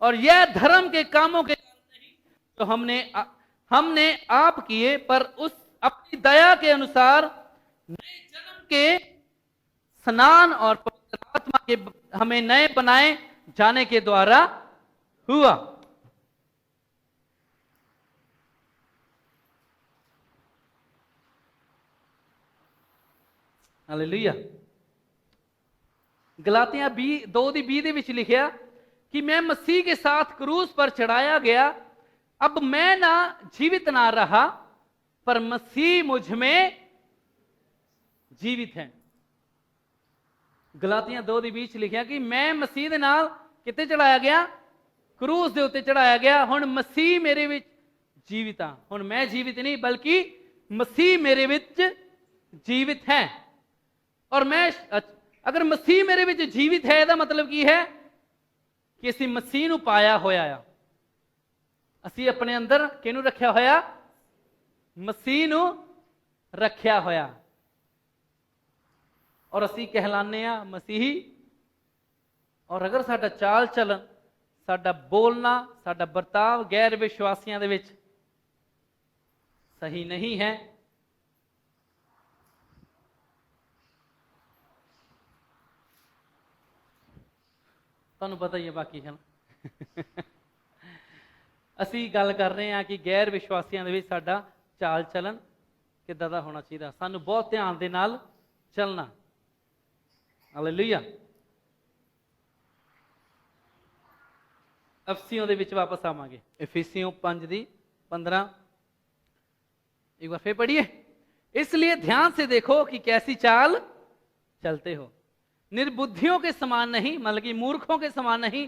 और यह धर्म के कामों के नहीं तो हमने आप किए, पर उस अपनी दया के अनुसार नए जन्म के स्नान और पवित्र आत्मा के हमें नए बनाए जाने के द्वारा हुआ। हालेलुया। गलातियां 2:20 ਦੇ ਵਿੱਚ ਲਿਖਿਆ कि मैं मसीह के साथ क्रूस पर चढ़ाया गया, अब मैं ना जीवित ना रहा पर मसीह मुझ में जीवित है। गलातियां 2:20 लिखिया कि मैं मसीह दे नाल किते चढ़ाया गया, क्रूस दे उत्ते चढ़ाया गया। हुण मसीह मेरे विच जीवित आ, हुण मैं जीवित नहीं बल्कि मसीह मेरे विच जीवित है। और मैं अगर मसीह मेरे विच जीवित है ਇਹਦਾ मतलब की है कि ਅਸੀਂ ਮਸੀਹ ਨੂੰ ਪਾਇਆ ਹੋਇਆ ਆ। ਅਸੀਂ ਆਪਣੇ ਅੰਦਰ ਕਿਹਨੂੰ ਰੱਖਿਆ ਹੋਇਆ, ਮਸੀਹ ਨੂੰ ਰੱਖਿਆ ਹੋਇਆ ਔਰ ਅਸੀਂ ਕਹਿਲਾਨੇ ਆ ਮਸੀਹੀ। ਔਰ ਅਗਰ ਸਾਡਾ ਚਾਲ ਚਲਨ, ਸਾਡਾ ਬੋਲਣਾ, ਸਾਡਾ ਵਰਤਾਵ ਗੈਰ ਵਿਸ਼ਵਾਸੀਆਂ ਦੇ ਵਿੱਚ ਸਹੀ ਨਹੀਂ ਹੈ ਤੁਹਾਨੂੰ ਪਤਾ ਹੀ ਹੈ ਬਾਕੀ ਹੈ ਨਾ। ਅਸੀਂ ਗੱਲ ਕਰ ਰਹੇ ਹਾਂ ਕਿ ਗੈਰ ਵਿਸ਼ਵਾਸੀਆਂ ਦੇ ਵਿੱਚ ਸਾਡਾ ਚਾਲ ਚਲਨ ਕਿੱਦਾਂ ਦਾ ਹੋਣਾ ਚਾਹੀਦਾ, ਸਾਨੂੰ ਬਹੁਤ ਧਿਆਨ ਦੇ ਨਾਲ ਚੱਲਣਾ। ਹਾਲੇਲੂਇਆ। ਅਫਸੀਓਂ ਦੇ ਵਿੱਚ ਵਾਪਸ ਆਵਾਂਗੇ, ਇਫिसियों 5:15 एक बार फिर पढ़िए। इसलिए ध्यान से देखो कि कैसी चाल चलते हो, निर्बुद्धियों के समान नहीं, मतलब कि मूर्खों के समान नहीं,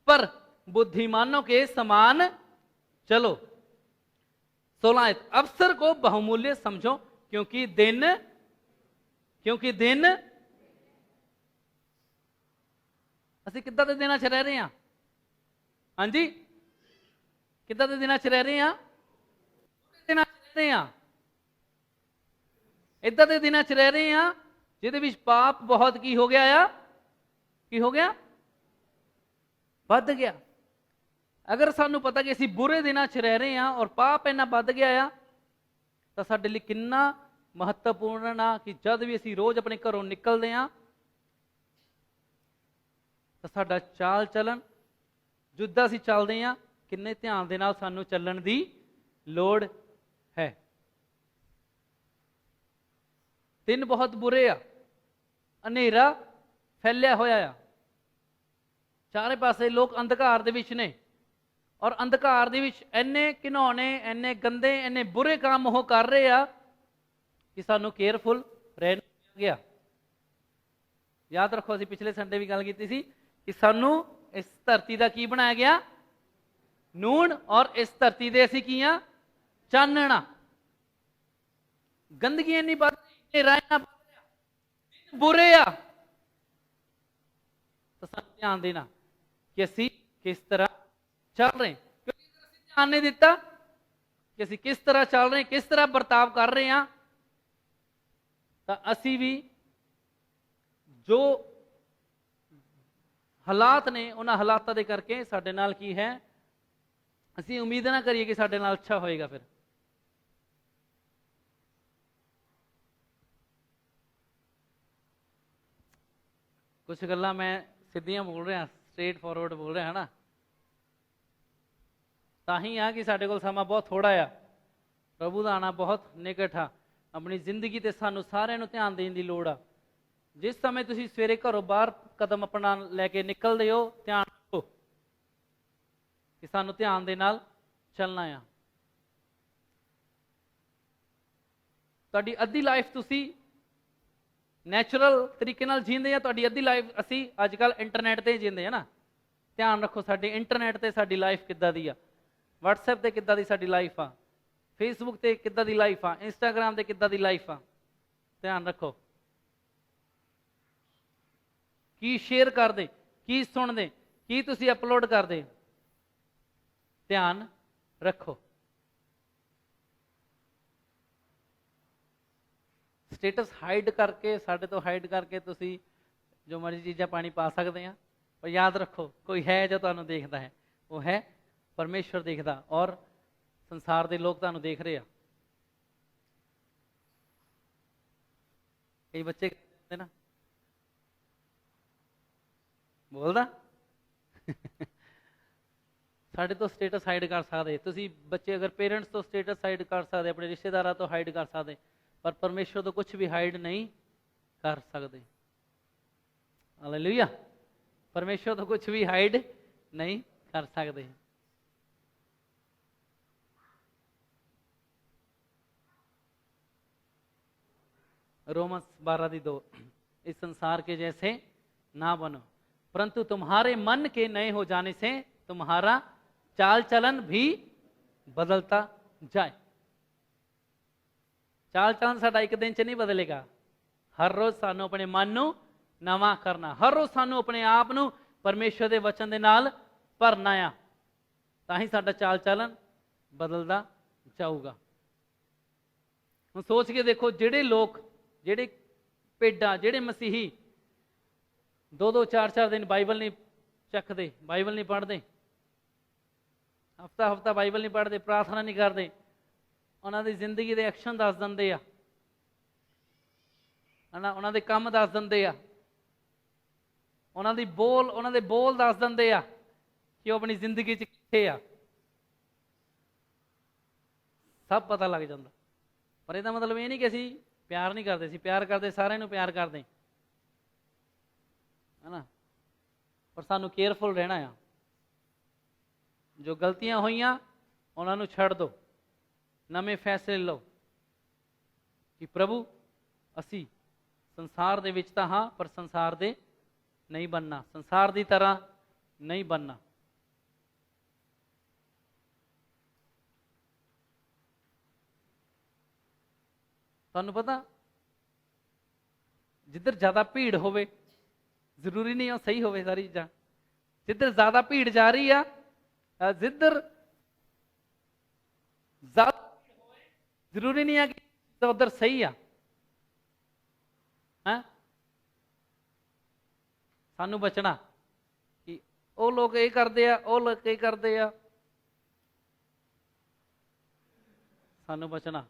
पर बुद्धिमानों के समान चलो। 16 अवसर को बहुमूल्य समझो क्योंकि दिन ਅਸੀਂ ਕਿੱਦਾਂ ਦੇ ਦਿਨਾਂ 'ਚ ਰਹਿ ਰਹੇ ਹਾਂ? ਹਾਂਜੀ, ਕਿੱਦਾਂ ਦੇ ਦਿਨਾਂ 'ਚ ਰਹਿ ਰਹੇ ਹਾਂ? ਦਿਨਾਂ 'ਚ ਰਹਿ ਰਹੇ ਹਾਂ, ਇੱਦਾਂ ਦੇ ਦਿਨਾਂ 'ਚ ਰਹਿ ਰਹੇ ਹਾਂ ਜਿਹਦੇ ਵਿੱਚ ਪਾਪ ਬਹੁਤ ਕੀ ਹੋ ਗਿਆ ਆ, ਕੀ ਹੋ ਗਿਆ, ਵੱਧ ਗਿਆ। ਅਗਰ ਸਾਨੂੰ ਪਤਾ ਕਿ ਅਸੀਂ ਬੁਰੇ ਦਿਨਾਂ 'ਚ ਰਹਿ ਰਹੇ ਹਾਂ ਔਰ ਪਾਪ ਇੰਨਾ ਵੱਧ ਗਿਆ ਆ ਤਾਂ ਸਾਡੇ ਲਈ ਕਿੰਨਾ ਮਹੱਤਵਪੂਰਨ ਆ ਕਿ ਜਦ ਵੀ ਅਸੀਂ ਰੋਜ਼ ਆਪਣੇ ਘਰੋਂ ਨਿਕਲਦੇ ਹਾਂ ਤਾਂ ਸਾਡਾ ਚਾਲ ਚਲਨ, ਜਿੱਦਾਂ ਅਸੀਂ ਚੱਲਦੇ ਹਾਂ, ਕਿੰਨੇ ਧਿਆਨ ਦੇ ਨਾਲ ਸਾਨੂੰ ਚੱਲਣ ਦੀ ਲੋੜ ਹੈ। ਦਿਨ ਬਹੁਤ ਬੁਰੇ ਆ, ਹਨੇਰਾ ਫੈਲਿਆ ਹੋਇਆ ਆ, ਚਾਰੇ ਪਾਸੇ ਲੋਕ ਅੰਧਕਾਰ ਦੇ ਵਿੱਚ ਨੇ ਔਰ ਅੰਧਕਾਰ ਦੇ ਵਿੱਚ ਇੰਨੇ ਘਿਨੌਣੇ, ਇੰਨੇ ਗੰਦੇ, ਇੰਨੇ ਬੁਰੇ ਕੰਮ ਉਹ ਕਰ ਰਹੇ ਆ कि सानू केयरफुल रहना गया। याद रखो असीं पिछले संडे भी गल कीती सी कि सानू इस धरती का की बनाया गया, नून, और इस धरती दे असीं की आ, चानना। गंदगी इन्नी बढ़ रही, नेरा बुरे आ, तो सानू ध्यान देना कि असीं किस तरह चल रहे हैं, क्योंकि ध्यान नहीं दिता कि असीं किस तरह चल रहे हैं, किस तरह बर्ताव कर रहे हैं, तो असीं भी जो हालात ने उन्हां हालातां दे करके साडे नाल की है, असीं उम्मीद ना करिए कि साडे नाल अच्छा होएगा। फिर कुछ गल्लां मैं सीधियां बोल रहा, स्ट्रेट फॉरवर्ड बोल रहा है ना, ताही आ कि साडे कोल समा बहुत थोड़ा आ, प्रभु दा आना बहुत निकट आ। अपनी जिंदगी ते सानू सारिਆਂ ਨੂੰ ध्यान देने की लोड़ आ। जिस समय तुसीं सवेरे घरों बाहर कदम अपना लैके निकलते हो, ध्यान रखो कि सानू ध्यान दे नाल चलना आ। तुहाडी अद्धी लाइफ तुसीं नैचुरल तरीके नाल जींदे आ, तुहाडी अद्धी लाइफ असीं अजकल इंटरनेट ते जींदे है ना। ध्यान रखो साडी इंटरनेट ते साडी लाइफ किद्दां दी आ, WhatsApp ते किद्दां दी साडी लाइफ आ, फेसबुक ते किद्दां दी लाइफ आ, इंस्टाग्राम ते किद्दां दी लाइफ आ। ध्यान रखो की शेयर करदे, की सुनदे, की तुसीं अपलोड करदे, ध्यान रखो। स्टेटस हाइड करके, साडे तो हाइड करके तुसीं जो मर्जी चीज़ां पानी पा सकते हैं, पर याद रखो कोई है जो तुहानूं देखदा है, वो है परमेश्वर देखदा, और संसार के लोग तुहानूं देख रहे हैं। कई बच्चे कहते ना, बोलदा साडे तो स्टेटस हाइड कर सकते, तुसीं बच्चे अगर पेरेंट्स तो स्टेटस हाइड कर सकते, अपने रिश्तेदारों तो हाइड कर सकते, पर परमेश्वर तो कुछ भी हाइड नहीं कर सकते। हालेलुया, परमेश्वर तो कुछ भी हाइड नहीं कर सकते। रोमस 12:2, इस संसार के जैसे ना बनो, परंतु तुम्हारे मन के नए हो जाने से तुम्हारा चाल चलन भी बदलता जाए। चाल चलन साडा एक दिन च नहीं बदलेगा, हर रोज सानू अपने मन नू नवा करना, हर रोज सानू अपने आप नू परमेश्वर के वचन के नाल भरना आ, ताही साडा चाल चलन बदलता जाऊगा। हुण सोच के देखो, जिहड़े लोग, जिहड़े भेडां, जिहड़े मसीही 2-2 4-4 दिन बाइबल नहीं चखते, बाइबल नहीं पढ़ते, हफ्ता हफ्ता बाइबल नहीं पढ़ते, प्रार्थना नहीं करते, उन्होंने जिंदगी के एक्शन दस देंगे आ, उन्होंने काम दस देंगे आ, उन्होंने बोल दस देंगे आ कि वो अपनी जिंदगी कित्थे आ, सब पता लग जाता। पर इसका मतलब ये नहीं कि असीं प्यार नहीं करते, प्यार करते, सारे नूं प्यार करते है ना, पर सानू केयरफुल रहना आ। जो गलतियां होइयां उन्होंने छड़ दो, नवे फैसले लो कि प्रभु असी संसार दे विच तां हां, पर संसार दे नहीं बनना, संसार दी तरह नहीं बनना। तुहानू पता, जिधर ज्यादा भीड़ होवे, जरूरी नहीं हो सही होवे सारी चीज़ां, जिधर ज्यादा भीड़ जा रही है, जिधर ज्यादा जरूरी नहीं है कि तो उधर सही आ, है सानू बचना कि वो लोग ये करते हैं, वो लोग ये करते हैं, सानू बचना।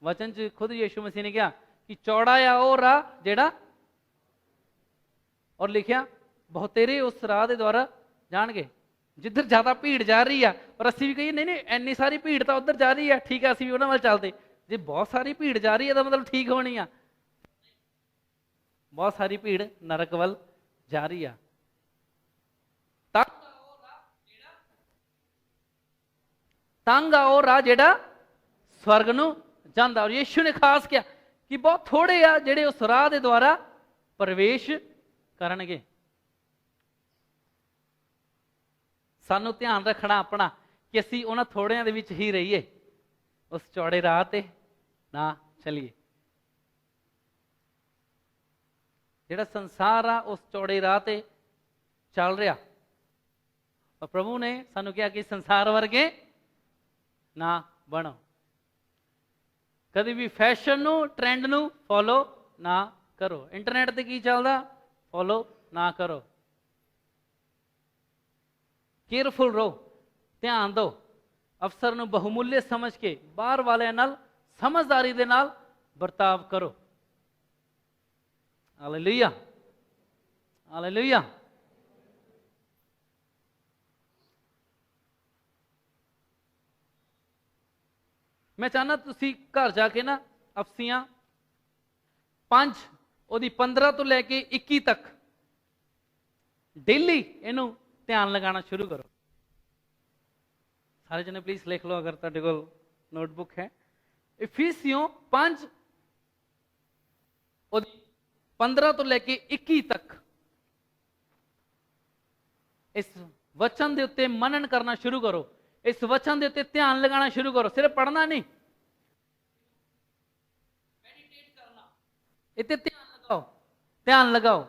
वचन च खुद यीशु मसीह ने कहा कि चौड़ा आ वो राह जेड़ा, और लिखिया बहुतेरे उस राह के द्वारा जाणगे, जिधर ज्यादा भीड़ जा रही है। और असी भी कहिए नहीं नहीं इन्नी सारी भीड़ तो उधर जा रही है, ठीक है असी भी उन्होंने वाल चलते, जे बहुत सारी भीड़ जा रही है तो मतलब ठीक होनी है, बहुत सारी भीड़ नरक वाल जा रही है। तंग आ वो राह जेड़ा स्वर्ग नूं ਜਾਂਦਾ। ਔਰ ਯੀਸ਼ੂ ਨੇ ਖਾਸ ਕਿਹਾ ਕਿ ਬਹੁਤ ਥੋੜੇ ਆ ਜਿਹੜੇ ਉਸ ਰਾਹ ਦੇ ਦੁਆਰਾ ਪ੍ਰਵੇਸ਼ ਕਰਨਗੇ। ਸਾਨੂੰ ਧਿਆਨ ਰੱਖਣਾ ਆਪਣਾ ਕਿ ਅਸੀਂ ਉਹਨਾਂ ਥੋੜਿਆਂ ਦੇ ਵਿੱਚ ਹੀ ਰਹੀਏ, ਉਸ ਚੌੜੇ ਰਾਹ ਤੇ ਨਾ ਚਲੀਏ। ਜਿਹੜਾ ਸੰਸਾਰ ਆ ਉਸ ਚੌੜੇ ਰਾਹ ਤੇ ਚੱਲ ਰਿਹਾ, ਪਰ ਪ੍ਰਭੂ ਨੇ ਸਾਨੂੰ ਕਿਹਾ ਕਿ ਸੰਸਾਰ ਵਰਗੇ ਨਾ ਬਣੋ। ਕਦੇ ਵੀ ਫੈਸ਼ਨ ਨੂੰ, ਟ੍ਰੈਂਡ ਨੂੰ ਫੋਲੋ ਨਾ ਕਰੋ। ਇੰਟਰਨੈਟ ਤੇ ਕੀ ਚੱਲਦਾ ਫੋਲੋ ਨਾ ਕਰੋ। ਕੇਅਰਫੁਲ ਰਹੋ, ਧਿਆਨ ਦਿਓ। ਅਵਸਰ ਨੂੰ ਬਹੁਮੁੱਲੇ ਸਮਝ ਕੇ ਬਾਹਰ ਵਾਲਿਆਂ ਨਾਲ ਸਮਝਦਾਰੀ ਦੇ ਨਾਲ ਵਰਤਾਵ ਕਰੋ। Hallelujah, hallelujah. ਮੈਂ ਚਾਹੁੰਦਾ ਤੁਸੀਂ ਘਰ ਜਾ ਕੇ ਨਾ ਅਫਸੀਆਂ 5 ਉਹਦੀ 15 ਤੋਂ ਲੈ ਕੇ 21 ਤੱਕ ਡੇਲੀ ਇਹਨੂੰ ਧਿਆਨ ਲਗਾਉਣਾ ਸ਼ੁਰੂ ਕਰੋ। ਸਾਰੇ ਜਣੇ ਪਲੀਜ਼ ਲਿਖ ਲਓ ਅਗਰ ਤੁਹਾਡੇ ਕੋਲ ਨੋਟਬੁੱਕ ਹੈ। ਇਫੀਸੀਓ 5 ਉਹਦੀ 15 ਤੋਂ ਲੈ ਕੇ 21 ਤੱਕ ਇਸ ਵਚਨ ਦੇ ਉੱਤੇ ਮਨਨ ਕਰਨਾ ਸ਼ੁਰੂ ਕਰੋ। ਇਸ ਵਚਨ ਦੇ ਉੱਤੇ ਧਿਆਨ ਲਗਾਉਣਾ ਸ਼ੁਰੂ ਕਰੋ। ਸਿਰਫ ਪੜ੍ਹਨਾ ਨਹੀਂ, ਮੈਡੀਟੇਟ ਕਰਨਾ। ਇੱਥੇ ਧਿਆਨ ਲਗਾਓ, ਧਿਆਨ ਲਗਾਓ,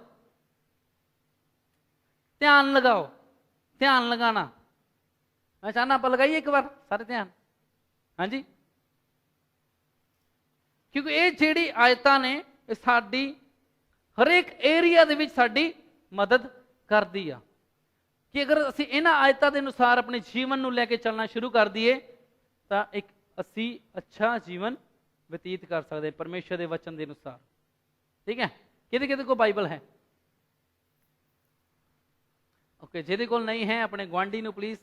ਧਿਆਨ ਲਗਾਓ। ਧਿਆਨ ਲਗਾਣਾ ਮੈਂ ਚਾਹੁੰਦਾ ਆਪਾਂ ਲਗਾਈਏ ਇੱਕ ਵਾਰ ਸਾਰੇ ਧਿਆਨ। ਹਾਂਜੀ, ਕਿਉਂਕਿ ਇਹ ਜਿਹੜੀ ਆਇਤਾਂ ਨੇ ਇਹ ਸਾਡੀ ਹਰੇਕ ਏਰੀਆ ਦੇ ਵਿੱਚ ਸਾਡੀ ਮਦਦ ਕਰਦੀ ਆ ਕਿ ਅਗਰ ਅਸੀਂ ਇਹਨਾਂ ਆਇਤਾਂ ਦੇ ਅਨੁਸਾਰ ਆਪਣੇ ਜੀਵਨ ਨੂੰ ਲੈ ਕੇ ਚੱਲਣਾ ਸ਼ੁਰੂ ਕਰ ਦਈਏ ਤਾਂ ਇੱਕ ਅਸੀਂ ਅੱਛਾ ਜੀਵਨ ਬਤੀਤ ਕਰ ਸਕਦੇ ਪਰਮੇਸ਼ਰ ਦੇ ਵਚਨ ਦੇ ਅਨੁਸਾਰ। ਠੀਕ ਹੈ, ਕਿਹਦੇ ਕਿਹਦੇ ਕੋਲ ਬਾਈਬਲ ਹੈ? ਓਕੇ, ਜਿਹਦੇ ਕੋਲ ਨਹੀਂ ਹੈ ਆਪਣੇ ਗੁਆਂਢੀ ਨੂੰ ਪਲੀਜ਼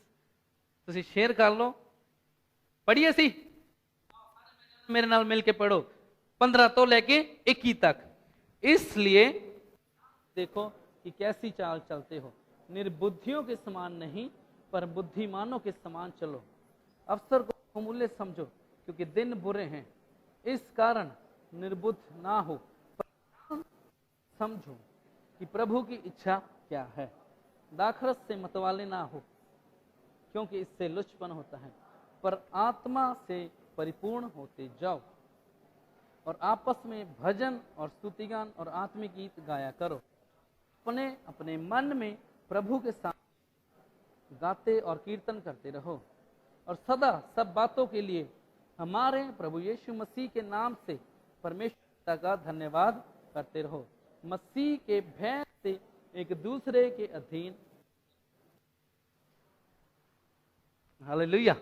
ਤੁਸੀਂ ਸ਼ੇਅਰ ਕਰ ਲਓ। ਪੜ੍ਹੀਏ ਸੀ, मेरे नाल मिल के पढ़ो 15 तो लेके 21 तक। इसलिए देखो कि कैसी चाल चलते हो, निर्बुद्धियों के समान नहीं पर बुद्धिमानों के समान चलो। अवसर को अमूल्य समझो क्योंकि दिन बुरे हैं, इस कारण निर्बुद्ध ना हो पर समझो कि प्रभु की इच्छा क्या है। दाखरस से मतवाले ना हो क्योंकि इससे लुचपन होता है, पर आत्मा से परिपूर्ण होते जाओ और आपस में भजन और स्तुतिगान और आत्मिक गीत गाया करो। अपने अपने मन में प्रभु के साथ गाते और कीर्तन करते रहो और सदा सब बातों के लिए हमारे प्रभु यीशु मसीह के नाम से परमेश्वर का धन्यवाद करते रहो। मसीह के भय से एक दूसरे के अधीन। हालेलुया।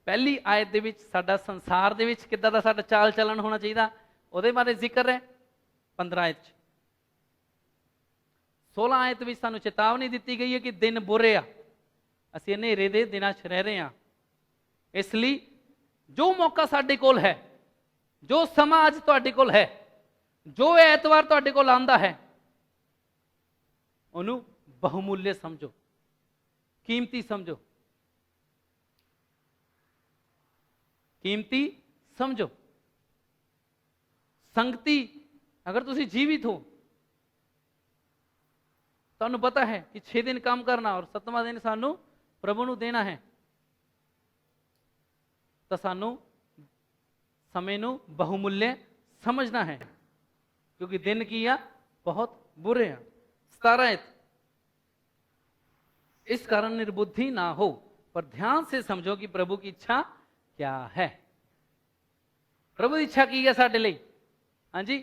पहली आयत दे विच साडा संसार दे विच किद्दां दा साडा चाल चलन होना चाहिए, ਉਹਦੇ बारे जिक्र है 15 आयत 16 आयत विच सानू चेतावनी दी गई है कि दिन बुरे आ, ਅਸੀਂ ਹਨੇਰੇ ਦੇ ਦਿਨਾਂ 'ਚ ਰਹਿ ਰਹੇ ਹਾਂ। ਇਸ ਲਈ ਜੋ ਮੌਕਾ ਸਾਡੇ ਕੋਲ ਹੈ, ਜੋ ਸਮਾਂ ਅੱਜ ਤੁਹਾਡੇ ਕੋਲ ਹੈ, ਜੋ ਐਤਵਾਰ ਤੁਹਾਡੇ ਕੋਲ ਆਂਦਾ ਹੈ, ਉਹਨੂੰ ਬਹੁਮੁੱਲੇ ਸਮਝੋ, ਕੀਮਤੀ ਸਮਝੋ, कीमती समझो। संगति अगर तुसी जीवित हो, तुहानू पता है कि 6 दिन काम करना और 7वां दिन सानू प्रभु नू देना है, तो सानू समय नू बहुमूल्य समझना है क्योंकि दिन की आ बहुत बुरे हैं। 17 इस कारण निर्बुद्धि ना हो पर ध्यान से समझो कि प्रभु की इच्छा क्या है। प्रभु की इच्छा की है साडे लई? हाँ जी,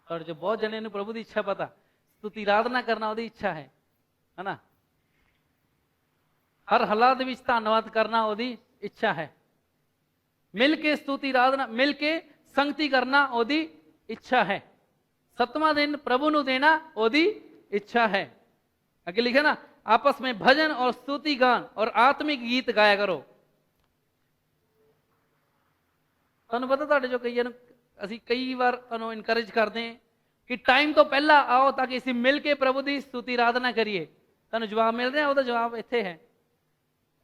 और जो बहुत जने नूं प्रभु की इच्छा पता, स्तुति आराधना करना उसकी इच्छा है ना, हर हालात विच धन्नवाद करना उसकी इच्छा है, मिल के स्तुति आराधना मिल के संगति करना उसकी इच्छा है, 7वां दिन प्रभु नूं देना उसकी इच्छा है। आगे लिखे ना, आपस में भजन और स्तुति गान और आत्मिक गीत गाया करो। तुहानू पता तुहाडे जो असीं कई बार तुहानू इनकरेज करते हैं कि टाइम तो पहला आओ ताकि असीं मिल के प्रभु की स्तुति आराधना करिए। तुहानू जवाब मिल रहा, उसका जवाब इत्थे है।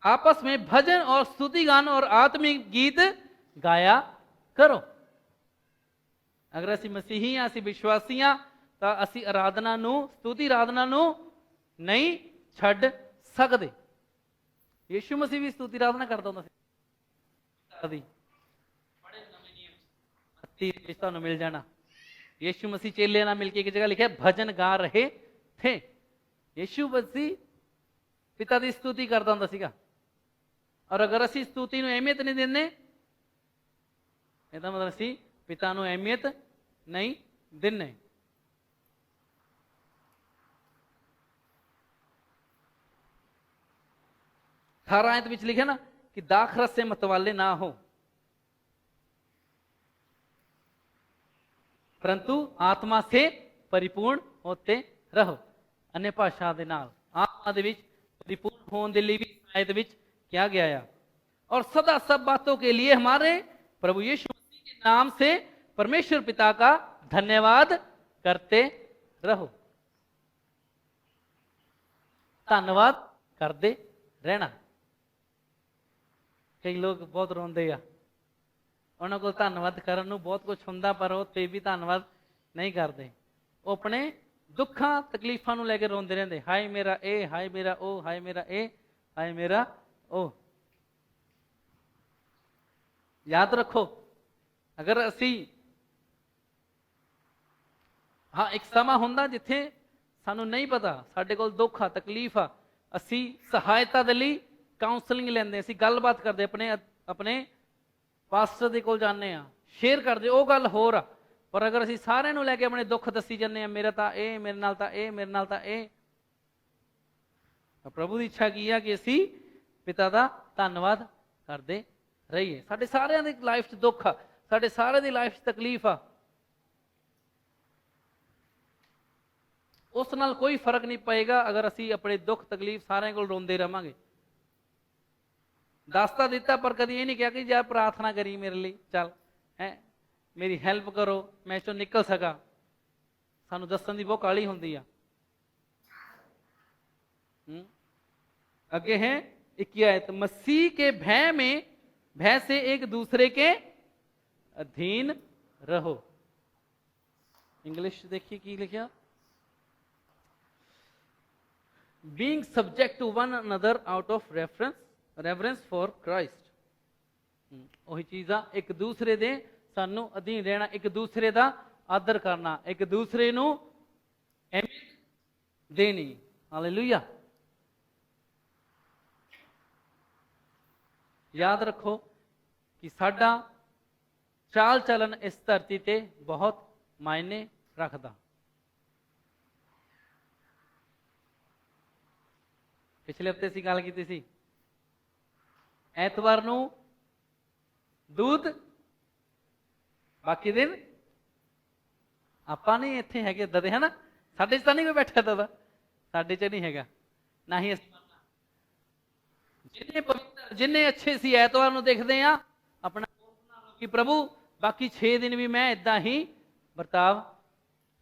आपस में भजन और स्तुति गान और आत्मिक गीत गाया करो। अगर ਅਸੀਂ ਮਸੀਹੀ ਹਾਂ, ਅਸੀਂ ਵਿਸ਼ਵਾਸੀ ਹਾਂ, ਤਾਂ ਅਸੀਂ ਆਰਾਧਨਾ ਨੂੰ, ਸਤੁਤੀ ਆਰਾਧਨਾ ਨੂੰ ਨਹੀਂ ਛੱਡ ਸਕਦੇ। ਯੀਸ਼ੂ ਮਸੀਹ ਵੀ ਸਤੁਤੀ ਆਰਾਧਨਾ ਕਰਦਾ ਹੁੰਦਾ ਸੀ। ਬੜੇ ਨਵੇਂ ਨਿਯਮ ਅੱਤੀ ਵਿੱਚ ਤੁਹਾਨੂੰ ਮਿਲ ਜਾਣਾ। ਯੀਸ਼ੂ ਮਸੀਹ ਚੇਲਿਆਂ ਨਾਲ ਮਿਲ ਕੇ ਇੱਕ ਜਗ੍ਹਾ ਲਿਖਿਆ ਭਜਨ ਗਾ ਰਹੇ ਥੇ। ਯੀਸ਼ੂ ਮਸੀਹ ਪਿਤਾ ਦੀ ਸਤੁਤੀ ਕਰਦਾ ਹੁੰਦਾ ਸੀਗਾ। ਔਰ ਅਗਰ ਅਸੀਂ ਸਤੁਤੀ ਨੂੰ ਅਹਿਮੀਅਤ ਨਹੀਂ ਦਿੰਦੇ, ਇਹਦਾ ਮਤਲਬ ਅਸੀਂ ਪਿਤਾ ਨੂੰ ਅਹਿਮੀਅਤ ਨਹੀਂ ਦਿੰਦੇ। आयत ਵਿੱਚ लिखे ना कि दाखरस से मतवाले ना हो, परंतु आत्मा से परिपूर्ण होते रहो। अन्य भाषा ਦੇ ਨਾਲ आत्मा ਦੇ ਵਿੱਚ परिपूर्ण होने के लिए भी आयत ਵਿੱਚ किया गया है। और सदा सब बातों के लिए हमारे प्रभु यीशु मसीह के नाम से परमेश्वर पिता का धन्यवाद करते रहो। धन्यवाद करते रहना। कई लोग बहुत रोंदे आ, उन्होंने को धन्यवाद करने ਨੂੰ बहुत कुछ ਹੁੰਦਾ, पर ਉਹ ਤੇ ਵੀ ਧੰਨਵਾਦ नहीं करते। ਉਹ ਆਪਣੇ ਦੁੱਖਾਂ ਤਕਲੀਫਾਂ ਨੂੰ ਲੈ ਕੇ ਰੋਂਦੇ ਰਹਿੰਦੇ, ਹਾਏ ਮੇਰਾ ਇਹ, ਹਾਏ ਮੇਰਾ ਉਹ, ਹਾਏ ਮੇਰਾ ਇਹ, ਹਾਏ ਮੇਰਾ ਉਹ। याद रखो, अगर असी हाँ एक समा हुंदा जिथे सानू नहीं पता, साडे कोल दुख आ, तकलीफ आ, असी सहायता दे लई काउंसलिंग लैंदे, असी गलबात करदे, अपने अपने पास्टर दे कोल जाने आ, शेयर करदे, ओ गल होर आ। पर अगर असी सारे नू लैके अपने दुख दसी जाने, मेरा तां ए, मेरे नाल तां ए, मेरे नाल तां ए, प्रभु की इच्छा की है कि असी पिता दा धन्नवाद करदे रहीए। साडे सारिਆਂ ਦੀ लाइफ च दुख आ, साडे सारे दी लाइफ च तकलीफ आ, उस नाल कोई फर्क नहीं पएगा अगर असी अपने दुख तकलीफ सारे को रोंदे रहांगे। दसता दिता पर कभी ये नहीं कहा कि जा प्रार्थना करी मेरे लिए, चल है मेरी हेल्प करो मैं इस चों निकल सका। सानू दसन की बहुत काली होंदी आ। आगे है 21 आयत, मसीह के भय में, भय से एक दूसरे के अधीन रहो। इंग्लिश देखिए की लिखा, being subject to one another out of reverence for Christ। वही चीज़ आ, एक दूसरे दे सानू अधीन रहना, एक दूसरे दा आदर करना, एक दूसरे नू अहमियत देनी। हालेलुया। याद रखो कि साडा चाल चलन इस धरती ते बहुत मायने रखता। पिछले हफ्ते सी गल की सी, ऐतवार नू दूध, बाकी दिन आपां नहीं इत्थे हैगे ददे, है ना, साडे च तां नहीं कोई बैठा ददा, साडे च नहीं हैगा, ना ही जिन्ने पवित्र जिन्ने अच्छे सी ऐतवार नू देखते हैं अपना कि प्रभु बाकी 6 दिन भी मैं इदा ही बर्ताव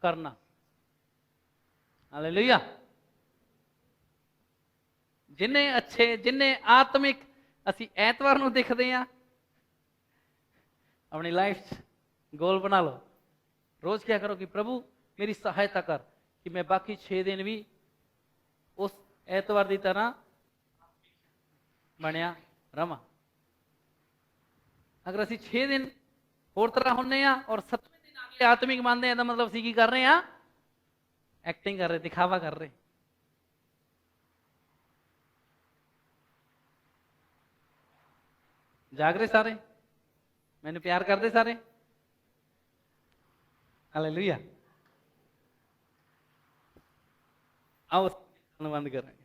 करना। हालेलुया। जिन्ने अच्छे जिन्ने आत्मिक असी ऐतवार नू देखते हैं, अपनी लाइफ गोल बना लो, रोज क्या करो कि प्रभु मेरी सहायता कर कि मैं बाकी 6 दिन भी उस ऐतवार की तरह बनया रवां। अगर असी 6 दिन होर तरह होने और 7वें दिन आके आत्मिक मानते हैं, मतलब असी की कर रहे हैं, एक्टिंग कर रहे, दिखावा कर रहे। जाग रहे सारे, मैंने प्यार करते सारे। हालेलुया। आओ बंद कर रहे हैं।